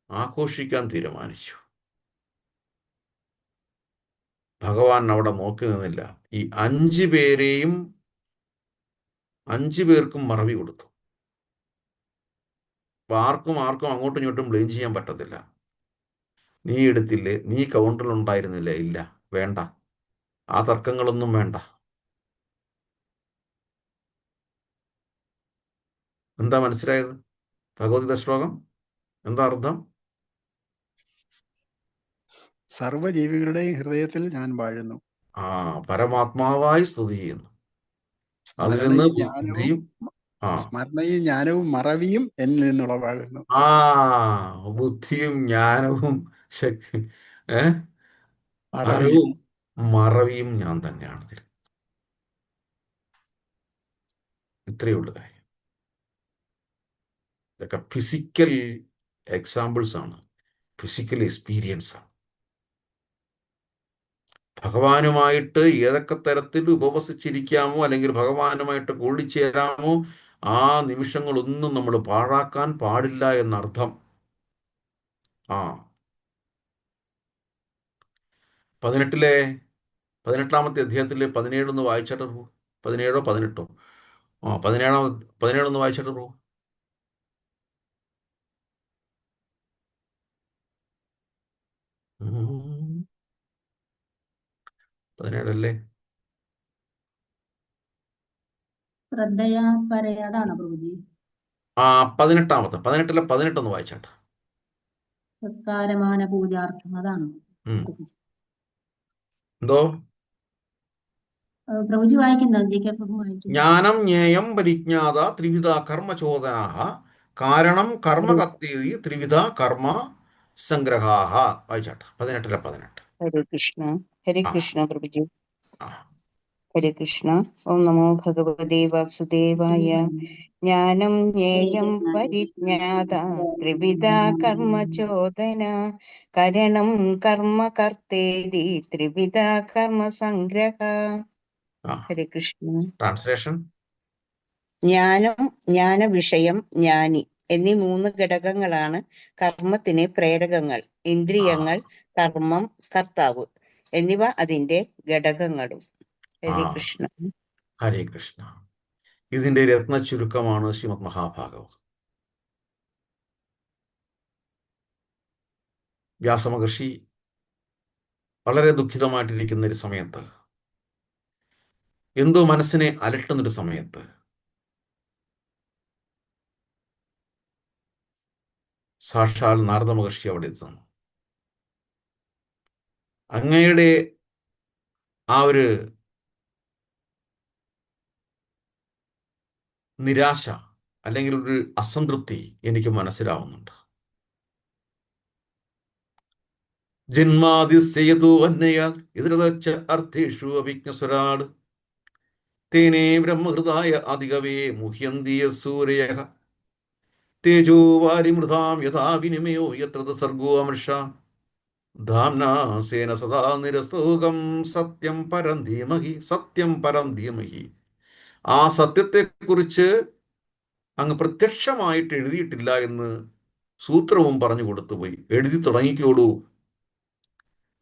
ആഘോഷിക്കാൻ തീരുമാനിച്ചു. ഭഗവാൻ അവിടെ നോക്കി നിന്നില്ല. ഈ 5 പേർക്കും മറവി കൊടുത്തു. അപ്പൊ ആർക്കും അങ്ങോട്ടും ഇങ്ങോട്ടും ബ്ലെയിം ചെയ്യാൻ പറ്റത്തില്ല. നീ എടുത്തില്ലേ, നീ കൗണ്ടറിൽ ഉണ്ടായിരുന്നില്ലേ, ഇല്ല, വേണ്ട, ആ തർക്കങ്ങളൊന്നും വേണ്ട. എന്താ മനസ്സിലായത്? ഭഗവത്ഗീത ശ്ലോകം എന്താ അർത്ഥം? സർവ്വജീവികളുടെയും ഹൃദയത്തിൽ ഞാൻ വാഴുന്നു. ആ, പരമാത്മാവായി സ്തുതി ചെയ്യുന്നു. അതിൽ നിന്ന് ബുദ്ധിയും സ്മരണയും ജ്ഞാനവും മറവിയും എന്നിൽ നിന്നുളവാകുന്നു. ബുദ്ധിയും ജ്ഞാനവും മറവിയും അറിവും മറവിയും ഞാൻ തന്നെയാണ്. ഇത്രയേ ഉള്ളൂ കാര്യം. ഇതൊക്കെ ഫിസിക്കൽ എക്സാമ്പിൾസ് ആണ്, ഫിസിക്കൽ എക്സ്പീരിയൻസ് ആണ്. ഭഗവാനുമായിട്ട് ഏതൊക്കെ തരത്തിൽ ഉപവസിച്ചിരിക്കാമോ, അല്ലെങ്കിൽ ഭഗവാനുമായിട്ട് കൂടിച്ചേരാമോ, ആ നിമിഷങ്ങളൊന്നും നമ്മൾ പാഴാക്കാൻ പാടില്ല എന്നർത്ഥം. 18ാമത്തെ അധ്യായത്തിലെ 17 ഒന്ന് വായിച്ചിട്ട് 17ഓ 18ഓ 17 ഒന്ന് വായിച്ചിട്ട് 17 അല്ലേ? ശ്രദ്ധയാ പറയാതാണോ പ്രഭുജി? 18ാമത്തെ 18 ഒന്ന് വായിച്ചാട്ടെ. സത്കാരമാന പൂജാർത്ഥം അതാണോ പ്രഭുജി? എന്തോ പ്രഭുജി വായിക്കുന്ന പ്രഭു വായിക്കുന്നു. ജ്ഞാനം ജ്ഞേയം പരിജ്ഞാത ത്രിവിധ കർമ്മചോദനാഹ കാരണം കർമ്മകർത്തേതി ത്രിവിധ കർമ്മ സംഗ്രഹാഹ. വായിച്ചാട്ടെ 18. ഹരേ കൃഷ്ണ പ്രഭുജി. ഹരേ കൃഷ്ണ. ഓം നമോ ഭഗവതേ വാസുദേവായ. ജ്ഞാനം ജ്ഞേയം പരിജ്ഞാത ത്രിവിധ കർമ്മചോദന കരണം കർമ്മ കർത്തേതി ത്രിവിധ കർമ്മ സംഗ്രഹ. ഹരേ കൃഷ്ണ. ട്രാൻസ്ലേഷൻ. ജ്ഞാനം, ജ്ഞാനവിഷയം, ജ്ഞാനി എന്നീ 3 ഘടകങ്ങളാണ് കർമ്മത്തിന് പ്രേരകങ്ങൾ. ഇന്ദ്രിയങ്ങൾ, കർമ്മം, കർത്താവ് എന്നിവ അതിന്റെ ഘടകങ്ങളും. ഹരേ കൃഷ്ണ. ഹരേ കൃഷ്ണ. ഇതിന്റെ രത്ന ചുരുക്കമാണ് ശ്രീമദ് മഹാഭാഗവത്. വ്യാസമഹർഷി വളരെ ദുഃഖിതമായിട്ടിരിക്കുന്ന ഒരു സമയത്ത്, എന്തോ മനസ്സിനെ അലട്ടുന്നൊരു സമയത്ത് സാക്ഷാൽ നാരദ മഹർഷി അവിടെ എത്തുന്നു. അങ്ങയുടെ ആ ഒരു നിരാശ അല്ലെങ്കിൽ ഒരു അസംതൃപ്തി എനിക്ക് മനസ്സിലാവുന്നുണ്ട്. ജന്മാതിസ്യതു അന്യയാ എതിരച്ച അർത്ഥേഷു അഭിജ്ഞസ്വരാട് തേനേ ബ്രഹ്മഹൃദായ അധികവേ മുഹ്യന്തിയ സൂരയ തേജോ വാരിമൃതാം യഥാ വിനിമയോ യത്ര സർഗോ അമൃഷ ധാംനാസേന സദാ നിരസ്തോകം സത്യം പരം ധീമഹി സത്യം പരം ധീമഹി. ആ സത്യത്തെക്കുറിച്ച് അങ്ങ് പ്രത്യക്ഷമായിട്ട് എഴുതിയിട്ടില്ല എന്ന് സൂത്രവും പറഞ്ഞു കൊടുത്തുപോയി. എഴുതി തുടങ്ങിക്കോളൂ,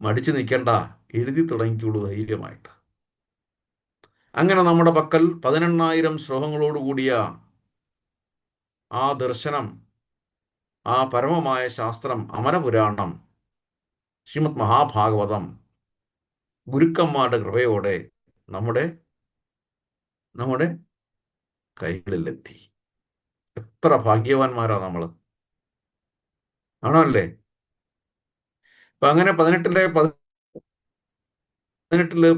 മടിച്ചു നിൽക്കണ്ട, എഴുതി തുടങ്ങിക്കോളൂ ധൈര്യമായിട്ട്. അങ്ങനെ നമ്മുടെ പക്കൽ 18,000 ശ്ലോകങ്ങളോടുകൂടിയ ആ ദർശനം, ആ പരമമായ ശാസ്ത്രം, അമരപുരാണം, ശ്രീമദ് മഹാഭാഗവതം ഗുരുക്കന്മാരുടെ കൃപയോടെ നമ്മുടെ നമ്മുടെ കൈകളിലെത്തി. എത്ര ഭാഗ്യവാന്മാരാ നമ്മൾ, ആണോ അല്ലേ? അപ്പൊ അങ്ങനെ 18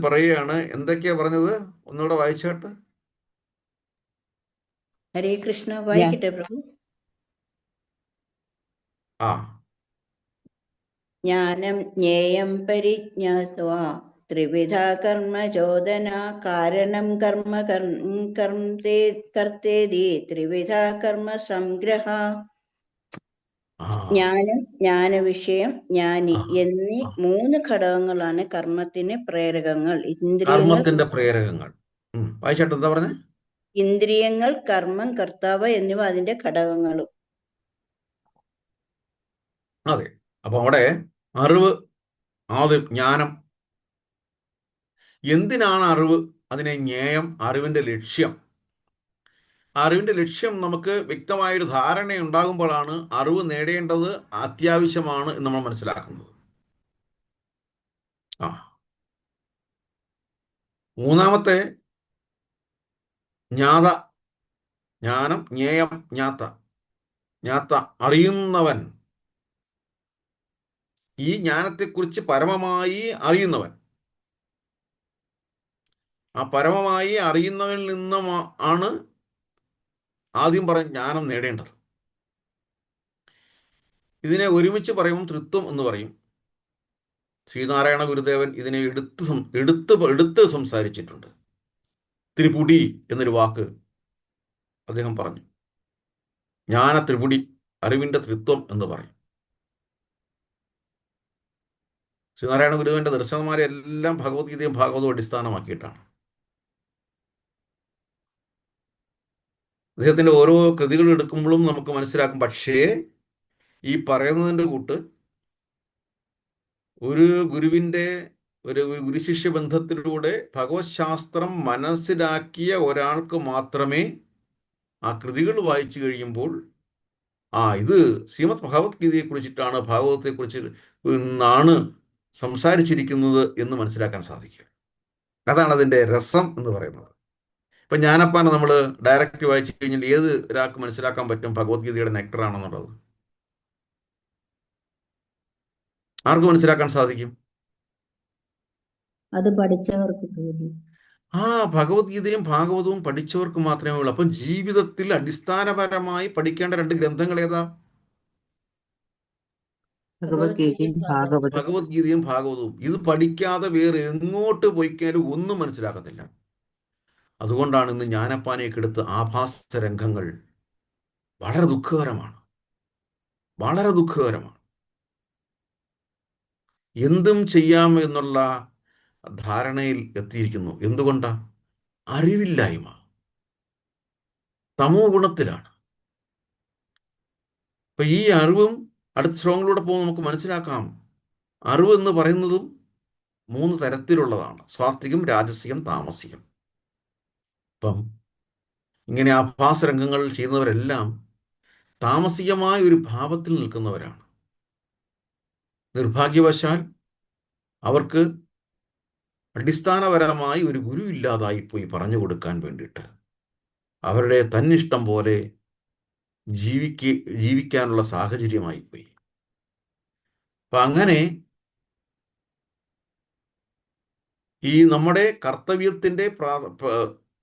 പറയുകയാണ്. എന്തൊക്കെയാ പറഞ്ഞത്? ഒന്നുകൂടെ വായിച്ചാട്ട്. ഹരേ കൃഷ്ണ, വായിക്കട്ടെ പ്രഭു. ആ ജ്ഞാനം ജ്ഞേയം പരിജ്ഞാത്വാ ത്രിവിധ കർമ്മ ചോദന കാരണം കർമ്മ കർത്തേതി ത്രിവിധ കർമ്മ സംഗ്രഹ. ആ ജ്ഞാനം, ജ്ഞാനവിഷയം, ജ്ഞാനി എന്നീ 3 ഘടകങ്ങളാണ് കർമ്മത്തിന് പ്രേരകങ്ങൾ. കർമ്മത്തിന്റെ പ്രേരകങ്ങൾ. വായിച്ചാട്ട് എന്താ പറഞ്ഞേ? ഇന്ദ്രിയങ്ങൾ, കർമ്മം, കർത്താവ് എന്നിവ അതിന്റെ ഘടകങ്ങളും. അതെ. അപ്പൊ അവിടെ അറിവ്, ആദ്യം ജ്ഞാനം. എന്തിനാണ് അറിവ്? അതിനെ ജ്ഞേയം, അറിവിന്റെ ലക്ഷ്യം. അറിവിന്റെ ലക്ഷ്യം നമുക്ക് വ്യക്തമായൊരു ധാരണ ഉണ്ടാകുമ്പോഴാണ് അറിവ് നേടേണ്ടത് അത്യാവശ്യമാണ് എന്ന് നമ്മൾ മനസ്സിലാക്കുന്നത്. ആ മൂന്നാമത്തെ ജ്ഞാത, ജ്ഞാനം, ജ്ഞേയം, ജ്ഞാത. ജ്ഞാത അറിയുന്നവൻ, ഈ ജ്ഞാനത്തെക്കുറിച്ച് പരമമായി അറിയുന്നവൻ. ആ പരമമായി അറിയുന്നവനിൽ നിന്നും ആണ് ആദ്യം പറഞ്ഞ ജ്ഞാനം നേടേണ്ടത്. ഇതിനെ ഒരുമിച്ച് പറയുമ്പോൾ തൃത്വം എന്ന് പറയും. ശ്രീനാരായണ ഗുരുദേവൻ ഇതിനെ എടുത്ത് സംസാരിച്ചിട്ടുണ്ട്. ത്രിപുടി എന്നൊരു വാക്ക് അദ്ദേഹം പറഞ്ഞു. ജ്ഞാന ത്രിപുടി, അറിവിന്റെ തൃത്വം എന്ന് പറയും. ശ്രീനാരായണ ഗുരുദേവന്റെ ദർശനമാരെ എല്ലാം ഭഗവത്ഗീതയും ഭാഗവതവും അടിസ്ഥാനമാക്കിയിട്ടാണ്. അദ്ദേഹത്തിന്റെ ഓരോ കൃതികൾ എടുക്കുമ്പോഴും നമുക്ക് മനസ്സിലാക്കും. പക്ഷേ ഈ പറയുന്നതിൻ്റെ കൂട്ട് ഒരു ഗുരുവിൻ്റെ ഒരു ഗുരുശിഷ്യ ബന്ധത്തിലൂടെ ഭഗവത് ശാസ്ത്രം മനസ്സിലാക്കിയ ഒരാൾക്ക് മാത്രമേ ആ കൃതികൾ വായിച്ചു കഴിയുമ്പോൾ ഇത് ശ്രീമദ് ഭഗവത്ഗീതയെ കുറിച്ചിട്ടാണ്, ഭാഗവതത്തെക്കുറിച്ച് ആണ് സംസാരിച്ചിരിക്കുന്നത് എന്ന് മനസ്സിലാക്കാൻ സാധിക്കുക. അതാണ് അതിൻ്റെ രസം എന്ന് പറയുന്നത്. ഇപ്പം ജ്ഞാനപ്പാന നമ്മൾ ഡയറക്റ്റ് വായിച്ചു കഴിഞ്ഞാൽ ഏത് ഒരാൾക്ക് മനസ്സിലാക്കാൻ പറ്റും ഭഗവത്ഗീതയുടെ നെക്ടറാണെന്നുള്ളത്? ആർക്ക് മനസ്സിലാക്കാൻ സാധിക്കും? അത് പഠിച്ചവർക്ക് പ്രഭുജി. ഭഗവത്ഗീതയും ഭാഗവതവും പഠിച്ചവർക്ക് മാത്രമേ ഉള്ളൂ. അപ്പം ജീവിതത്തിൽ അടിസ്ഥാനപരമായി പഠിക്കേണ്ട 2 ഗ്രന്ഥങ്ങൾ ഏതാ? ഭഗവത്ഗീതയും ഭാഗവതവും. ഇത് പഠിക്കാതെ വേറെ എങ്ങോട്ട് പോയിക്കാനും ഒന്നും മനസ്സിലാക്കത്തില്ല. അതുകൊണ്ടാണ് ഇന്ന് ജ്ഞാനപ്പാനയൊക്കെ എടുത്ത് ആഭാസ രംഗങ്ങൾ വളരെ ദുഃഖകരമാണ്, വളരെ ദുഃഖകരമാണ്. എന്തും ചെയ്യാം എന്നുള്ള ധാരണയിൽ എത്തിയിരിക്കുന്നു. എന്തുകൊണ്ടാ? അറിവില്ലായ്മ, തമോ ഗുണത്തിലാണ്. അപ്പൊ ഈ അറിവും അടുത്ത ശ്ലോകങ്ങളിലൂടെ പോകുമ്പോൾ നമുക്ക് മനസ്സിലാക്കാം. അറിവ് എന്ന് പറയുന്നതും 3 തരത്തിലുള്ളതാണ്: സാത്വികം, രാജസികം, താമസികം. അപ്പം ഇങ്ങനെ ആഭാസ രംഗങ്ങൾ ചെയ്യുന്നവരെല്ലാം താമസികമായ ഒരു ഭാവത്തിൽ നിൽക്കുന്നവരാണ്. നിർഭാഗ്യവശാൽ അവർക്ക് അടിസ്ഥാനപരമായി ഒരു ഗുരു ഇല്ലാതായിപ്പോയി പറഞ്ഞു കൊടുക്കാൻ വേണ്ടിയിട്ട്. അവരുടെ തന്നിഷ്ടം പോലെ ജീവിക്കാനുള്ള സാഹചര്യമായിപ്പോയി. അപ്പം അങ്ങനെ ഈ നമ്മുടെ കർത്തവ്യത്തിൻ്റെ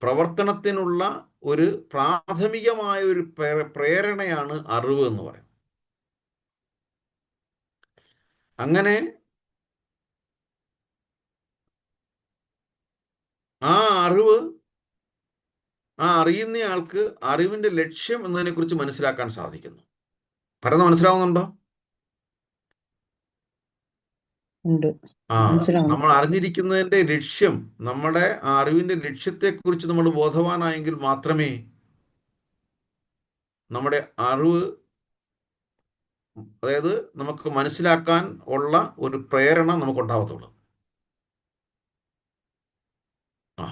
പ്രവർത്തനത്തിനുള്ള ഒരു പ്രാഥമികമായ ഒരു പ്രേരണയാണ് അറിവ് എന്ന് പറയുന്നത്. അങ്ങനെ ആ അറിവ്, ആ അറിയുന്നയാൾക്ക് അറിവിന്റെ ലക്ഷ്യം എന്നതിനെക്കുറിച്ച് മനസ്സിലാക്കാൻ സാധിക്കുന്നു. പറയുന്നത് മനസ്സിലാവുന്നുണ്ടോ? ഉണ്ട്, ആ മനസ്സിലാവുന്നു. നമ്മൾ അറിഞ്ഞിരിക്കുന്നതിന്റെ ലക്ഷ്യം, നമ്മുടെ ആ അറിവിന്റെ ലക്ഷ്യത്തെക്കുറിച്ച് നമ്മൾ ബോധവാനായെങ്കിൽ മാത്രമേ നമ്മുടെ അറിവ്, അതായത് നമുക്ക് മനസ്സിലാക്കാൻ ഉള്ള ഒരു പ്രേരണ നമുക്കുണ്ടാവത്തുള്ളൂ. ആ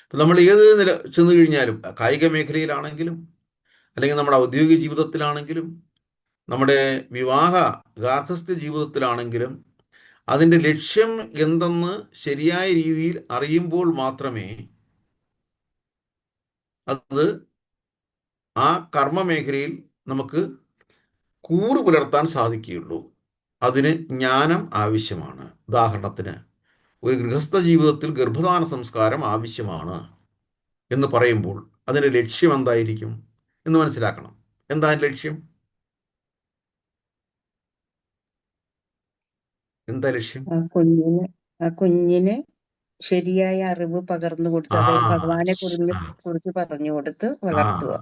ഇപ്പം നമ്മൾ ഏത് നില ചെന്ന് കഴിഞ്ഞാലും, കായിക മേഖലയിലാണെങ്കിലും, അല്ലെങ്കിൽ നമ്മുടെ ഔദ്യോഗിക ജീവിതത്തിലാണെങ്കിലും, നമ്മുടെ വിവാഹ ഗാർഹസ്ഥ്യ ജീവിതത്തിലാണെങ്കിലും, അതിൻ്റെ ലക്ഷ്യം എന്തെന്ന് ശരിയായ രീതിയിൽ അറിയുമ്പോൾ മാത്രമേ അത് ആ കർമ്മ മേഖലയിൽ നമുക്ക് കൂറ് പുലർത്താൻ സാധിക്കുകയുള്ളൂ. അതിന് ജ്ഞാനം ആവശ്യമാണ്. ഉദാഹരണത്തിന്, ഒരു ഗൃഹസ്ഥ ജീവിതത്തിൽ ഗർഭധാന സംസ്കാരം ആവശ്യമാണ് എന്ന് പറയുമ്പോൾ അതിൻ്റെ ലക്ഷ്യം എന്തായിരിക്കും എന്ന് മനസ്സിലാക്കണം. എന്താ ലക്ഷ്യം? എന്താ ലക്ഷ്യം? ആ കുഞ്ഞിന് ശരിയായ അറിവ് പകർന്നു കൊടുത്ത്, ആ അതായത് ഭഗവാനെ ആ കുറിച്ച് പറഞ്ഞു കൊടുത്ത് ആ വളർത്തുക.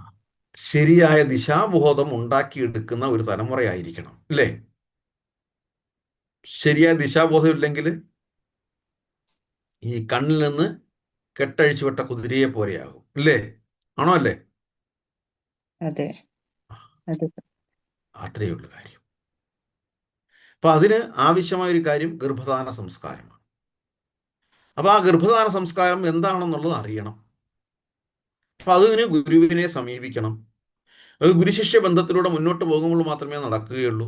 ശരിയായ ദിശാബോധം ഉണ്ടാക്കിയെടുക്കുന്ന ഒരു തലമുറയായിരിക്കണം, അല്ലേ? ശരിയായ ദിശാബോധം ഇല്ലെങ്കിൽ ഈ കണ്ണിൽ നിന്ന് കെട്ടഴിച്ചു വിട്ട കുതിരയെ പോലെയാകും, അല്ലേ? ആണോ അല്ലേ? അതെ, അതെ. അത്രയേ ഉള്ളൂ കാര്യം. അപ്പൊ അതിന് ആവശ്യമായ ഒരു കാര്യം ഗർഭധാന സംസ്കാരമാണ്. അപ്പൊ ആ ഗർഭധാന സംസ്കാരം എന്താണെന്നുള്ളത് അറിയണം. അപ്പൊ അതിന് ഗുരുവിനെ സമീപിക്കണം. അത് ഗുരുശിഷ്യ ബന്ധത്തിലൂടെ മുന്നോട്ട് പോകുമ്പോൾ മാത്രമേ നടക്കുകയുള്ളൂ.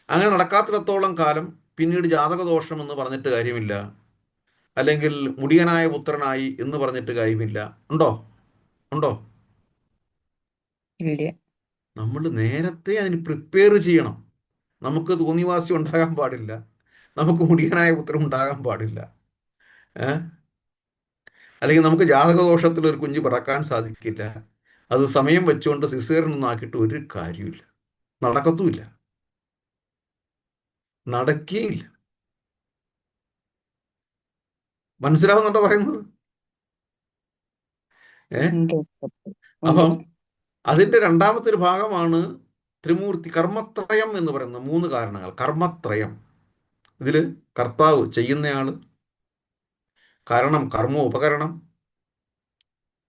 അങ്ങനെ നടക്കാത്തിടത്തോളം കാലം പിന്നീട് ജാതകദോഷം എന്ന് പറഞ്ഞിട്ട് കാര്യമില്ല, അല്ലെങ്കിൽ മുടിയനായ പുത്രനായി എന്ന് പറഞ്ഞിട്ട് കാര്യമില്ല. ഉണ്ടോ? ഉണ്ടോ? ഇല്ല. നമ്മൾ നേരത്തെ അതിന് പ്രിപ്പയർ ചെയ്യണം. നമുക്ക് തോന്നിവാസി ഉണ്ടാകാൻ പാടില്ല, നമുക്ക് മുടിയനായ പുത്രം ഉണ്ടാകാൻ പാടില്ല, ഏഹ് അല്ലെങ്കിൽ നമുക്ക് ജാതകദോഷത്തിൽ ഒരു കുഞ്ഞ് പിറക്കാൻ സാധിക്കില്ല. അത് സമയം വെച്ചുകൊണ്ട് സിസേറിനൊന്നും ആക്കിയിട്ട് ഒരു കാര്യമില്ല, നടക്കത്തുമില്ല, നടക്കുകയില്ല. മനസ്സിലാവുന്നുണ്ടോ പറയുന്നത്? ഉണ്ട്, ഉണ്ട്. അപ്പം അതിൻ്റെ രണ്ടാമത്തെ ഒരു ഭാഗമാണ് ത്രിമൂർത്തി കർമ്മത്രയം എന്ന് പറയുന്ന 3 കാരണങ്ങൾ. കർമ്മത്രയം, ഇതിൽ കർത്താവ് ചെയ്യുന്നയാൾ, കാരണം കർമ്മ ഉപകരണം,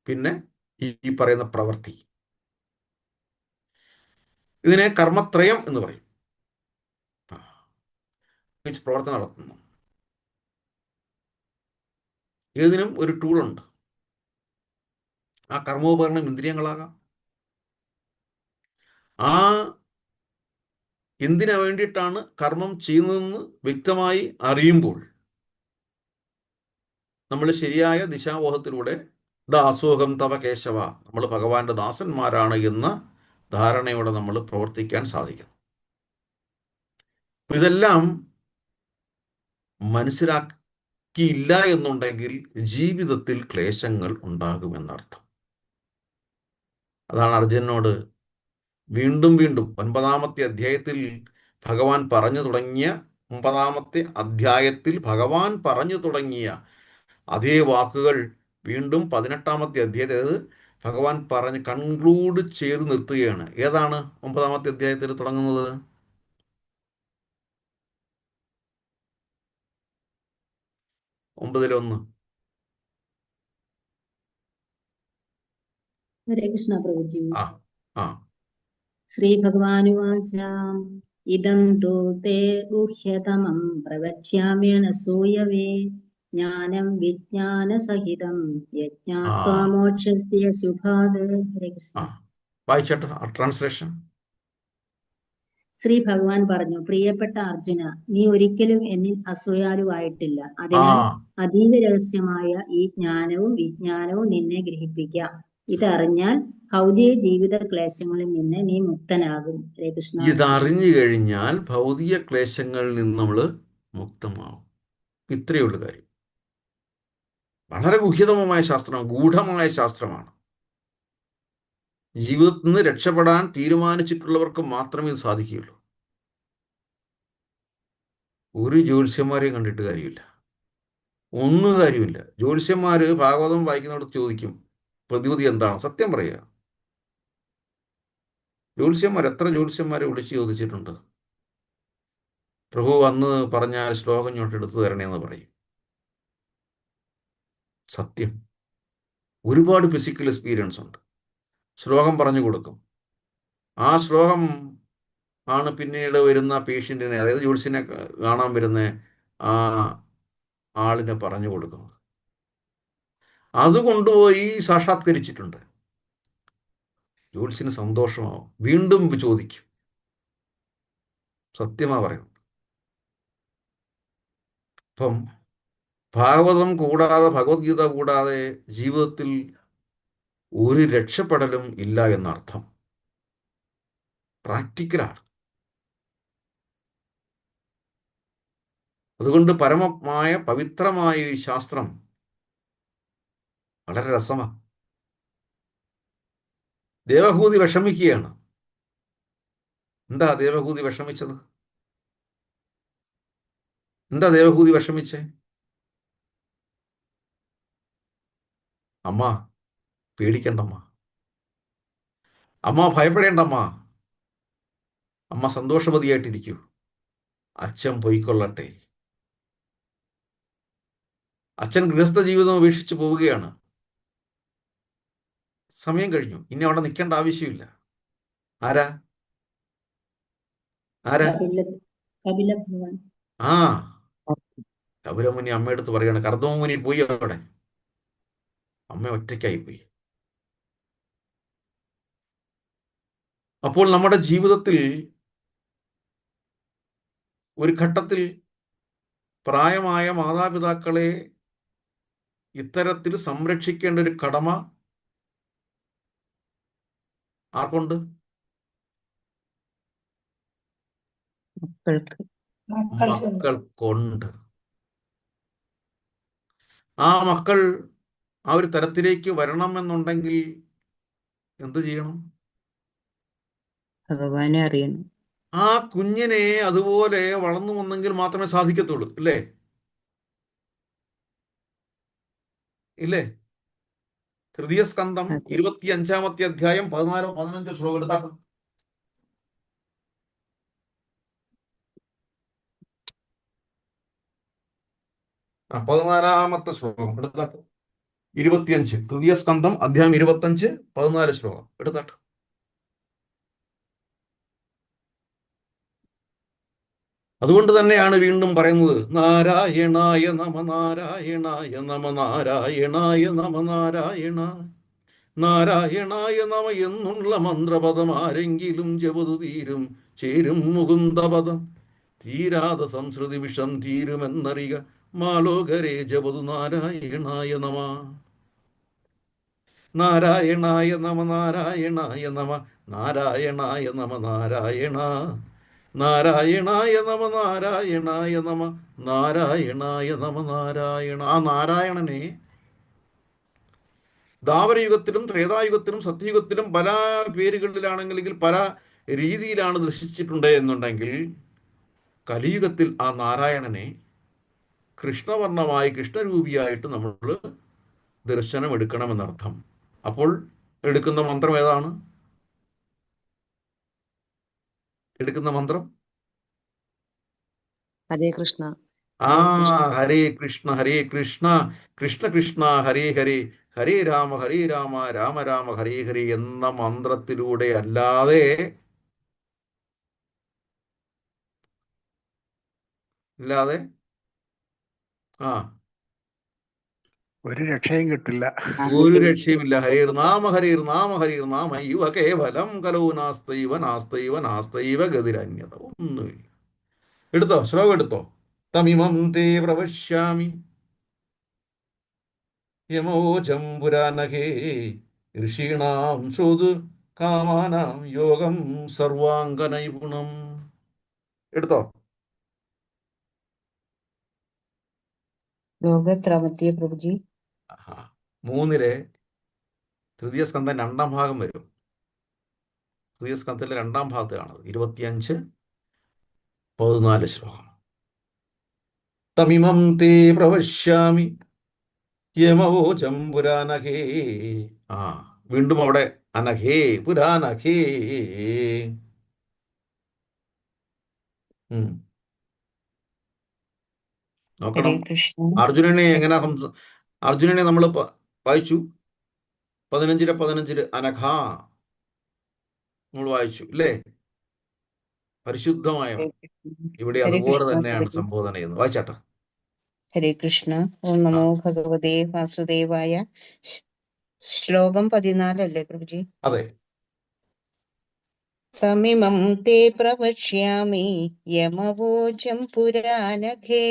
പിന്നെ ഈ പറയുന്ന പ്രവൃത്തി. ഇതിനെ കർമ്മത്രയം എന്ന് പറയും. പ്രവർത്തനം നടത്തുന്നു. ഏതിനും ഒരു ടൂളുണ്ട്. ആ കർമ്മോപകരണം ഇന്ദ്രിയങ്ങളാകാം. ആ എന്തിനു വേണ്ടിയിട്ടാണ് കർമ്മം ചെയ്യുന്നതെന്ന് വ്യക്തമായി അറിയുമ്പോൾ നമ്മൾ ശരിയായ ദിശാബോധത്തിലൂടെ ദാസോഹം തവ കേശവ, നമ്മൾ ഭഗവാന്റെ ദാസന്മാരാണ് എന്ന ധാരണയോടെ നമ്മൾ പ്രവർത്തിക്കാൻ സാധിക്കും. ഇതെല്ലാം മനസ്സിലാക്കിയില്ല എന്നുണ്ടെങ്കിൽ ജീവിതത്തിൽ ക്ലേശങ്ങൾ ഉണ്ടാകുമെന്നർത്ഥം. അതാണ് അർജുനനോട് വീണ്ടും വീണ്ടും 9-ാമത്തെ അധ്യായത്തിൽ ഭഗവാൻ പറഞ്ഞു തുടങ്ങിയ 9-ാമത്തെ അധ്യായത്തിൽ ഭഗവാൻ പറഞ്ഞു തുടങ്ങിയ അതേ വാക്കുകൾ വീണ്ടും 18-ാമത്തെ അധ്യായത്തിൽ, അതായത് ഭഗവാൻ പറഞ്ഞ് കൺക്ലൂഡ് ചെയ്ത് നിർത്തുകയാണ്. ഏതാണ് 9-ാമത്തെ അധ്യായത്തിൽ തുടങ്ങുന്നത്? ഒമ്പതിലൊന്ന്. ഹരേ കൃഷ്ണ പ്രഭുജി. ആ ആ ശ്രീ ഭഗവാനുവാച ഇദം തു തേ ഗുഹ്യതമം പ്രവക്ഷ്യാമ്യനസൂയവേ ജ്ഞാനം വിജ്ഞാനസഹിതം യജ്ഞാത്വാ മോക്ഷസ്യ ശുഭാത്. ഹരേ കൃഷ്ണ. വായിച്ചോട്ടെ ആ ട്രാൻസ്ലേഷൻ. ശ്രീ ഭഗവാൻ പറഞ്ഞു, പ്രിയപ്പെട്ട അർജുന, നീ ഒരിക്കലും എന്നിൽ അസൂയാലുവായിട്ടില്ല. അതിനാൽ അതീവ രഹസ്യമായ ഈ ജ്ഞാനവും വിജ്ഞാനവും നിന്നെ ഗ്രഹിപ്പിക്കാം. ഇതറിഞ്ഞാൽ ഭൗതിക ജീവിത ക്ലേശങ്ങളിൽ നിന്ന് നീ മുക്തനാകും. ഹരേ കൃഷ്ണ. ഇതറിഞ്ഞു കഴിഞ്ഞാൽ ഭൗതിക ക്ലേശങ്ങളിൽ നിന്ന് നമ്മൾ മുക്തമാവും. ഇത്രയേ ഉള്ളൂ കാര്യം. വളരെ ഗുഹ്യതമമായ ശാസ്ത്രമാണ്, ഗൂഢമായ ശാസ്ത്രമാണ്. ജീവിതത്തിൽ നിന്ന് രക്ഷപ്പെടാൻ തീരുമാനിച്ചിട്ടുള്ളവർക്ക് മാത്രമേ ഇത് സാധിക്കുകയുള്ളൂ. ഒരു ജ്യോത്സ്യന്മാരെയും കണ്ടിട്ട് കാര്യമില്ല, ഒന്നും കാര്യമില്ല. ജ്യോത്സ്യന്മാർ ഭാഗവതം വായിക്കുന്നിടത്ത് ചോദിക്കും പ്രതിവിധി എന്താണ്, സത്യം പറയുക. എത്ര ജ്യോത്സ്യന്മാരെ വിളിച്ച് ചോദിച്ചിട്ടുണ്ട്. പ്രഭു അന്ന് പറഞ്ഞ ശ്ലോകം ഇങ്ങോട്ട് എടുത്തു തരണേന്ന് പറയും. സത്യം. ഒരുപാട് ഫിസിക്കൽ എക്സ്പീരിയൻസ് ഉണ്ട്. ശ്ലോകം പറഞ്ഞു കൊടുക്കും. ആ ശ്ലോകം ആണ് പിന്നീട് വരുന്ന പേഷ്യൻറ്റിനെ, അതായത് ജ്യോത്സ്യനെ കാണാൻ വരുന്ന ആ ആളിനെ പറഞ്ഞു കൊടുക്കുന്നത്. അത് കൊണ്ടുപോയി സാക്ഷാത്കരിച്ചിട്ടുണ്ട്. ജ്യോത്സ്യന് സന്തോഷമാവും, വീണ്ടും ചോദിക്കും. സത്യമാ പറയുന്നത്. അപ്പം ഭാഗവതം കൂടാതെ, ഭഗവത്ഗീത കൂടാതെ ജീവിതത്തിൽ ഒരു രക്ഷപ്പെടലും ഇല്ല എന്നർത്ഥം. പ്രാക്ടിക്കലാണ്. അതുകൊണ്ട് പരമമായ പവിത്രമായ ഈ ശാസ്ത്രം വളരെ രസമാണ്. ദേവഹൂതി വിഷമിക്കുകയാണ്. എന്താ ദേവഹൂതി വിഷമിച്ചത്? എന്താ ദേവഹൂതി വിഷമിച്ചേ? അമ്മ പേടിക്കണ്ടമ്മ, അമ്മ ഭയപ്പെടേണ്ടമ്മ, അമ്മ സന്തോഷവതിയായിട്ടിരിക്കൂ, അച്ഛൻ പൊയ്ക്കൊള്ളട്ടെ. അച്ഛൻ ഗൃഹസ്ഥ ജീവിതം ഉപേക്ഷിച്ച് പോവുകയാണ്. സമയം കഴിഞ്ഞു, ഇനി അവിടെ നിൽക്കേണ്ട ആവശ്യമില്ല. ആരാ ആരാ കപിലഭവൻ. ആ കപിലമുനി അമ്മയെടുത്ത് പറയാണ്, കർദമമുനി പോയി അവിടെ. അമ്മ ഒറ്റയ്ക്കായി പോയി. അപ്പോൾ നമ്മുടെ ജീവിതത്തിൽ ഒരു ഘട്ടത്തിൽ പ്രായമായ മാതാപിതാക്കളെ ഇത്തരത്തിൽ സംരക്ഷിക്കേണ്ട ഒരു കടമ ആർക്കുണ്ട്? മക്കൾക്ക്. മക്കൾക്കുണ്ട്. ആ മക്കൾ ആ ഒരു തരത്തിലേക്ക് വരണമെന്നുണ്ടെങ്കിൽ എന്ത് ചെയ്യണം? ഭഗവാനെ അറിയണം. ആ കുഞ്ഞിനെ അതുപോലെ വളർന്നു വന്നെങ്കിൽ മാത്രമേ സാധിക്കത്തുള്ളൂ. ഇല്ലേ? ഇല്ലേ? തൃതീയ സ്കന്ധം അതെ. 25-ാമത്തെ അധ്യായം 14-15 ശ്ലോകം എടുത്താൽ. ആ 14-ാമത്തെ ശ്ലോകം എടുത്താട്ട്. 25, തൃതീയ സ്കന്ധം അധ്യായം 25, 14 ശ്ലോകം എടുത്താട്ട്. അതുകൊണ്ട് തന്നെയാണ് വീണ്ടും പറയുന്നത്, നാരായണായ നമ, നാരായണായ നമ, നാരായണായ നമ, നാരായണായ നമ എന്നുള്ള മന്ത്രപദം ആരെങ്കിലും ജപതു തീരും, ചേരും മുകുന്ദപദം. തീരാതെ സംസ്കൃതി വിഷം തീരുമെന്നറിക, മാലോകരെ ജപതു നാരായണായ നമ. നാരായണായ നമ, നാരായണായ നമ, നാരായണായ നമ, നാരായണായ നമ, നാരായണായ നമ, നാരായണായ നമ, നാരായണ. ആ നാരായണനെ ദ്വാപരയുഗത്തിലും ത്രേതായുഗത്തിലും സത്യയുഗത്തിലും പല പേരുകളിലാണെങ്കിലും പല രീതിയിലാണ് ദർശിച്ചിട്ടുണ്ട് എന്നുണ്ടെങ്കിൽ, കലിയുഗത്തിൽ ആ നാരായണനെ കൃഷ്ണവർണ്ണമായി, കൃഷ്ണരൂപിയായിട്ട് നമ്മൾ ദർശനം എടുക്കണമെന്നർത്ഥം. അപ്പോൾ എടുക്കുന്ന മന്ത്രം ഏതാണ്? എടുക്കുന്ന മന്ത്രം ഹരേ കൃഷ്ണ. ആ ഹരേ കൃഷ്ണ, ഹരേ കൃഷ്ണ, കൃഷ്ണ കൃഷ്ണ ഹരേ ഹരേ, ഹരേ രാമ രാമ രാമ ഹരേ ഹരേ എന്ന മന്ത്രത്തിലൂടെ അല്ലാതെ ആ ഒരു രക്ഷയും കിട്ടില്ല. ഒരു രക്ഷയുമില്ല. ഹരേർ നാമ, ഹരേർ നാമ, ഹരേർ നാമ ഇവ കേവലം കലോ നാസ്തൈവ നാസ്തൈവ നാസ്തൈവ ഗതിരന്യത. ഒന്നുമില്ല. എടുത്തോ, ശ്ലോകം എടുത്തോ. തമിമം തേ പ്രവശ്യാമി യമോജം പുരാനഹേ, ഋഷീണാം ശ്രോതു കാമാനാം യോഗം സർവാംഗനൈപുണം. എടുത്തോ. ലോക എത്രാമത്തെ പ്രഭുജി? 3 തൃതീയ സ്കന്ധം 2-ാം ഭാഗം വരും. തൃതീയ സ്കന്ധത്തിലെ 2-ാം ഭാഗത്ത് കാണുന്നത് 25-14 ശ്ലോകം. തമിമം തേ പ്രവശ്യാമി യമവോചം പുരാനഖേ. ആ വീണ്ടും അവിടെ അനഘേ പുരാനഖേ. ഉം. ഹരേ നോക്കണം കൃഷ്ണ. അർജുനനെ എങ്ങനെ അർജുനനെ നമ്മൾ വായിച്ചു 15 അനഘ നമ്മൾ വായിച്ചു അല്ലേ? പരിശുദ്ധമായവൻ. ഇവിടെ ഹരേ അതുപോലെ കൃഷ്ണ തന്നെയാണ് പ്രഭു. സംബോധന ചെയ്യുന്നത്. വായിച്ചാട്ടെ. ഹരേ കൃഷ്ണ. ഓം ആ നമോ ഭഗവതേ വാസുദേവായ. ശ്ലോകം 14 അല്ലേ പ്രഭുജി? അതെ. തമിമം തേ പ്രവശ്യാമി യമവോചം പുരാനഘേ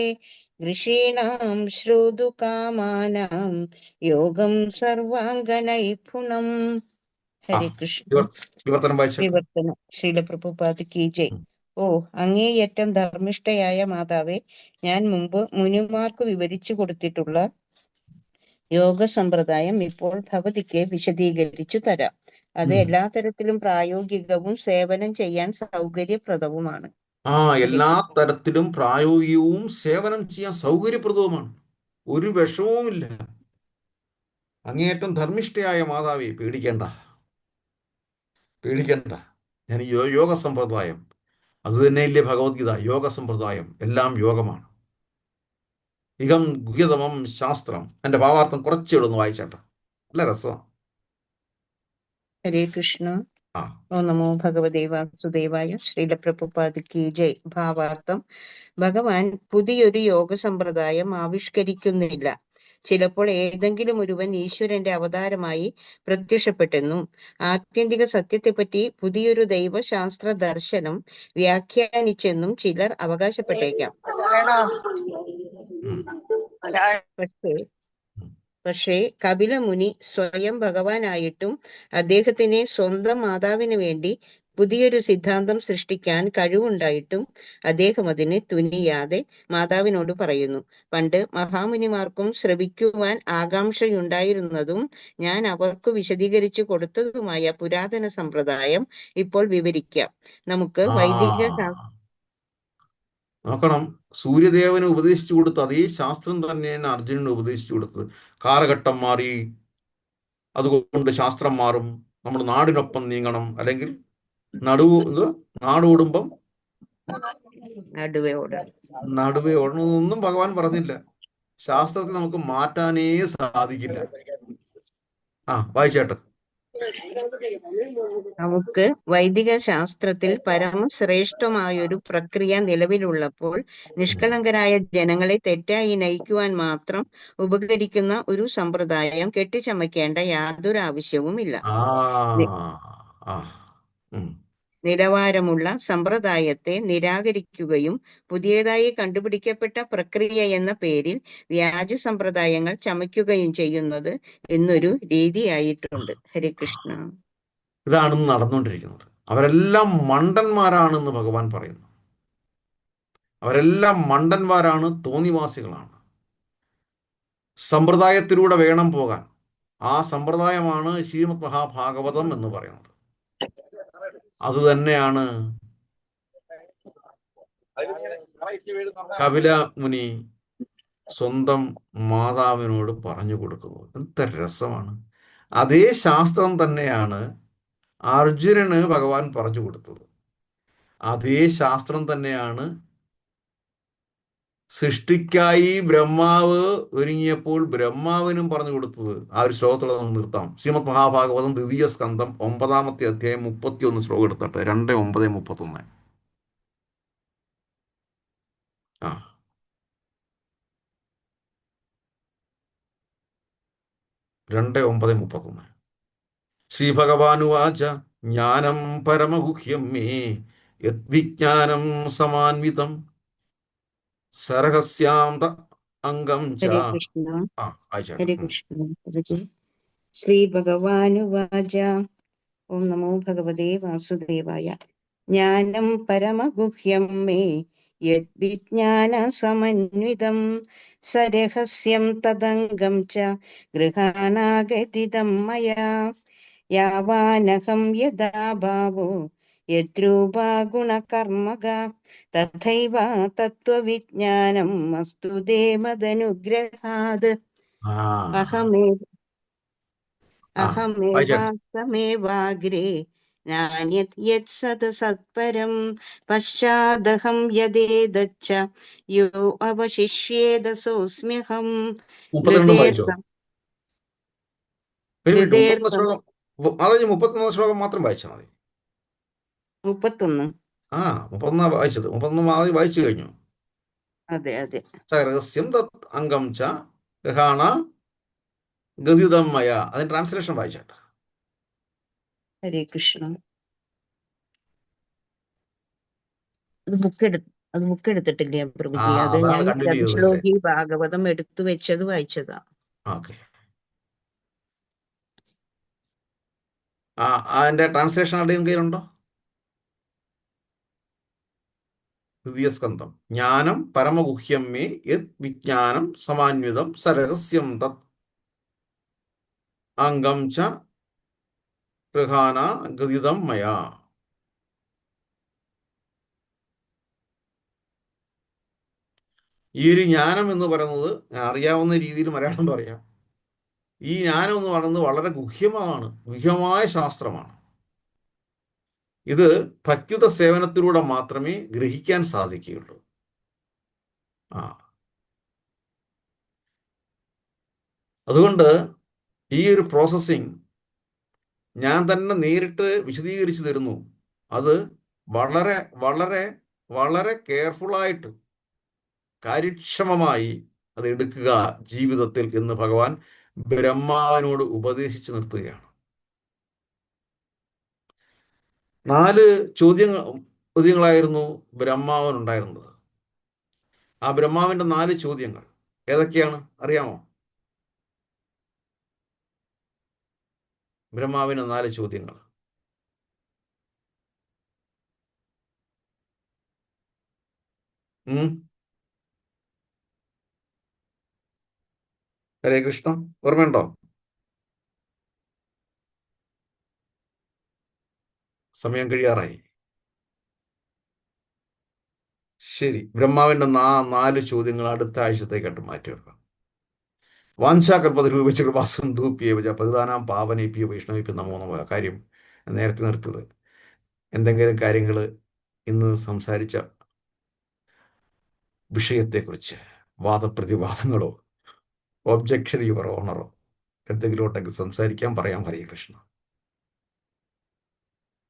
ഋഷീണാം ശ്രോതുകാമാനാം യോഗം സർവാംഗനൈപുണം. ആ ഹരേ കൃഷ്ണ. വിവർത്തനം വായിച്ചാട്ടെ. വിവർത്തനം. ശ്രീല പ്രഭുപാദ് കി ജയ്. ഉം. ഓ അങ്ങേയറ്റം ധർമ്മിഷ്ഠയായ മാതാവേ, ഞാൻ മുമ്പ് മുനിമാർക്ക് വിവരിച്ചു കൊടുത്തിട്ടുള്ള യോഗ സമ്പ്രദായം ഇപ്പോൾ ഭവതിക്ക് വിശദീകരിച്ചു തരാം. അത് ഉം. എല്ലാ തരത്തിലും പ്രായോഗികവും സേവനം ചെയ്യാൻ സൗകര്യപ്രദവുമാണ്. ആ ഹരേ എല്ലാ കൃഷ്ണ. തരത്തിലും പ്രായോഗികവും സേവനം ചെയ്യാൻ സൗകര്യപ്രദവുമാണ്. ഒരു വിഷമവുമില്ല. അങ്ങേയറ്റം ധർമ്മിഷ്ഠയായ മാതാവേ, പേടിക്കേണ്ട. ഞാൻ ഈ യോഗ സമ്പ്രദായം അത് തന്നെയല്ലേ ഭഗവത്ഗീത. യോഗ സമ്പ്രദായം എല്ലാം യോഗമാണ്. ഇഹം ഗുഹ്യതമം ശാസ്ത്രം. എൻ്റെ ഭാവാർത്ഥം കുറച്ചേ വായിച്ചാട്ടെ. നല്ല രസമാണ്. ഹരേ കൃഷ്ണ. ആ ഓ നമോ ഭഗവതേ വാസുദേവായ. ശ്രീല പ്രഭുപാദ് കി ജയ്. ഭാവാർത്ഥം: ഭഗവാൻ പുതിയൊരു യോഗ സമ്പ്രദായം ആവിഷ്കരിക്കുന്നില്ല. ചിലപ്പോൾ ഏതെങ്കിലും ഒരുവൻ ഈശ്വരന്റെ അവതാരമായി പ്രത്യക്ഷപ്പെട്ടെന്നും ആത്യന്തിക സത്യത്തെപ്പറ്റി പുതിയൊരു ദൈവശാസ്ത്ര ദർശനം വ്യാഖ്യാനിച്ചെന്നും ചിലർ അവകാശപ്പെട്ടേക്കാം. ഉം. പക്ഷേ കപിലമുനി സ്വയം ഭഗവാനായിട്ടും അദ്ദേഹത്തിന് സ്വന്തം മാതാവിന് വേണ്ടി പുതിയൊരു സിദ്ധാന്തം സൃഷ്ടിക്കാൻ കഴിവുണ്ടായിട്ടും അദ്ദേഹം അതിന് തുനിയാതെ മാതാവിനോട് പറയുന്നു, പണ്ട് മഹാമുനിമാർക്കും ശ്രവിക്കുവാൻ ആകാംക്ഷയുണ്ടായിരുന്നതും ഞാൻ അവർക്ക് വിശദീകരിച്ചു കൊടുത്തതുമായ പുരാതന സമ്പ്രദായം ഇപ്പോൾ വിവരിക്കാം. നമുക്ക് വൈദിക നോക്കണം, സൂര്യദേവന് ഉപദേശിച്ചു കൊടുത്ത അതേ ശാസ്ത്രം തന്നെയാണ് അർജുനന് ഉപദേശിച്ചു കൊടുത്തത്. കാലഘട്ടം മാറി, അതുകൊണ്ട് ശാസ്ത്രം മാറും. നമ്മൾ നാടിനൊപ്പം നീങ്ങണം, അല്ലെങ്കിൽ നാടോടുമ്പം നടുവേ ഓടണമെന്നൊന്നും ഭഗവാൻ പറഞ്ഞില്ല. ശാസ്ത്രത്തെ നമുക്ക് മാറ്റാനേ സാധിക്കില്ല. വായിച്ചേട്ടെ. നമുക്ക് വൈദിക ശാസ്ത്രത്തിൽ പരമശ്രേഷ്ഠമായൊരു പ്രക്രിയ നിലവിലുള്ളപ്പോൾ നിഷ്കളങ്കരായ ജനങ്ങളെ തെറ്റായി നയിക്കുവാൻ മാത്രം ഉപകരിക്കുന്ന ഒരു സമ്പ്രദായം കെട്ടിച്ചമയ്ക്കേണ്ട യാതൊരു ആവശ്യവുമില്ല. നിലവാരമുള്ള സമ്പ്രദായത്തെ നിരാകരിക്കുകയും പുതിയതായി കണ്ടുപിടിക്കപ്പെട്ട പ്രക്രിയ എന്ന പേരിൽ വ്യാജ സമ്പ്രദായങ്ങൾ ചമയ്ക്കുകയും ചെയ്യുന്നത് എന്നൊരു രീതിയായിട്ടുണ്ട്. ഹരേ കൃഷ്ണ. ഇതാണ് നടന്നുകൊണ്ടിരിക്കുന്നത്. അവരെല്ലാം മണ്ടന്മാരാണെന്ന് ഭഗവാൻ പറയുന്നു. അവരെല്ലാം മണ്ടന്മാരാണ്, തോന്നിവാസികളാണ്. സമ്പ്രദായത്തിലൂടെ വേണം പോകാൻ. ആ സമ്പ്രദായമാണ് ശ്രീമദ് മഹാഭാഗവതം എന്ന് പറയുന്നത്. അതുതന്നെയാണ് കപില മുനി സ്വന്തം മാതാവിനോട് പറഞ്ഞു കൊടുക്കുന്നത്. എന്ത് രസമാണ്! അതേ ശാസ്ത്രം തന്നെയാണ് അർജുനന് ഭഗവാൻ പറഞ്ഞു കൊടുത്തത്. അതേ ശാസ്ത്രം തന്നെയാണ് സൃഷ്ടിക്കായി ബ്രഹ്മാവ് ഒരുങ്ങിയപ്പോൾ ബ്രഹ്മാവിനും പറഞ്ഞു കൊടുത്തത്. ആ ഒരു ശ്ലോകത്തോടെ നമുക്ക് നിർത്താം. ശ്രീമദ് മഹാഭാഗവതം 2ാം സ്കന്ധം 9-ാമത്തെ അധ്യായം 31 ശ്ലോകം എടുത്തിട്ട് 2:9-31. 2:9-31. ശ്രീഭഗവാനുവാച ജ്ഞാനം പരമഗുഹ്യം മേ യദ്വിജ്ഞാനം സമാൻവിതം സരഹസ്യാന്ത അംഗം ച. ഹരേ കൃഷ്ണ. ആയിക്കോട്ടെ. ഹരേ കൃഷ്ണ. ശ്രീ ഭഗവാനുവാച. ഓം നമോ ഭഗവതേ വാസുദേവായ. ജ്ഞാനം പരമഗുഹ്യം മേ യദ്വിജ്ഞാന സമന്വിതം സരഹസ്യം തദംഗം ച ഗൃഹാണാഗതിതം മയാ യാവാനഹം യഥാ ഭാവോ യദ്രൂപാ ഗുണകർമ്മക തഥൈവ തത്വവിജ്ഞാനം അസ്തു ദേമദനുഗ്രഹാത് ആ അഹമേ ആ വായിച്ചേ. അഹമേവാസമേവാഗ്രേ നാന്യത് യത് സത് സത്പരം പശ്ചാദഹം യദേതച്ച യോ അവശിഷ്യേത സോസ്മ്യഹം 32 വായിച്ചോ? ഹൃദേർക്കം ഒരു മിനിറ്റ്, 31 ഹൃദേർക്കം ശ്ലോകം. അത് 31 ശ്ലോകം മാത്രം വായിച്ചാൽ മതി. 31. ആ 31 വായിച്ചത്. 31 ആദ്യം വായിച്ചു കഴിഞ്ഞു. അതെ അതെ. രഹസ്യം തത് അംഗം ച ഗൃഹാണ ഗതിതം മയ. അതിന് ട്രാൻസ്ലേഷൻ വായിച്ചാട്ടെ. ഹരേ കൃഷ്ണ. അത് ബുക്ക് എടുത്തിട്ടില്ല ആ പ്രഭുജി. അത് അതാണ് ഞാൻ കണ്ടിന്യൂ ചെയ്തതല്ലേ. ശതശ്ലോകി ഭാഗവതം എടുത്തു വെച്ചത് വായിച്ചതാ. ഓക്കെ. ആ അതിന്റെ ട്രാൻസ്ലേഷൻ ആരുടെയും കയ്യിലുണ്ടോ? ദ്വിതീയ സ്കന്ധം. ജ്ഞാനം പരമഗുഹ്യം മേ യത് വിജ്ഞാനം സമാന്വിതം സരഹസ്യം തത് അംഗം ച ഗൃഹാണ ഗതിതം മയ. ഈ ഒരു ജ്ഞാനം എന്ന് പറയുന്നത് ഞാൻ അറിയാവുന്ന രീതിയിൽ മലയാളം പറയാം. ഈ ജ്ഞാനം എന്ന് പറയുന്നത് വളരെ ഗുഹ്യമായ ശാസ്ത്രമാണ്. ഇത് ഭക്തിയുത സേവനത്തിലൂടെ മാത്രമേ ഗ്രഹിക്കാൻ സാധിക്കുകയുള്ളൂ. ആ അതുകൊണ്ട് ഈ ഒരു പ്രോസസ്സിങ് ഞാൻ തന്നെ നേരിട്ട് വിശദീകരിച്ചു തരുന്നു. അത് വളരെ വളരെ വളരെ കെയർഫുള്ളായിട്ട് കാര്യക്ഷമമായി അത് എടുക്കുക ജീവിതത്തിൽ എന്ന് ഭഗവാൻ ബ്രഹ്മാവിനോട് ഉപദേശിച്ചു നിർത്തുകയാണ്. 4 ചോദ്യങ്ങളായിരുന്നു ബ്രഹ്മാവനുണ്ടായിരുന്നത്. ആ ബ്രഹ്മാവിന്റെ 4 ചോദ്യങ്ങൾ ഏതൊക്കെയാണ് അറിയാമോ? ബ്രഹ്മാവിന് 4 ചോദ്യങ്ങൾ. ഹരേ കൃഷ്ണ, ഓർമ്മയുണ്ടോ? സമയം കഴിയാറായി. ശരി, ബ്രഹ്മാവിന്റെ 4 ചോദ്യങ്ങൾ അടുത്ത ആഴ്ചത്തേക്കായിട്ട് മാറ്റിവെക്കാം. വാഞ്ചാകൽപതരൂപ കൃപാസന്ധൂപ്യേവ പ്രതിദാനാം പാവനേപ്യ വൈഷ്ണവിപ്യ നമോ നമഃ. കാര്യം നേരത്തെ നിർത്തത്. എന്തെങ്കിലും കാര്യങ്ങൾ ഇന്ന് സംസാരിച്ച വിഷയത്തെക്കുറിച്ച് വാദപ്രതിവാദങ്ങളോ ഒബ്ജക്ഷൻ യുവർ ഓണറോ എന്തെങ്കിലും ഉണ്ടെങ്കിൽ സംസാരിക്കാൻ പറയാം. ഹരേ കൃഷ്ണ.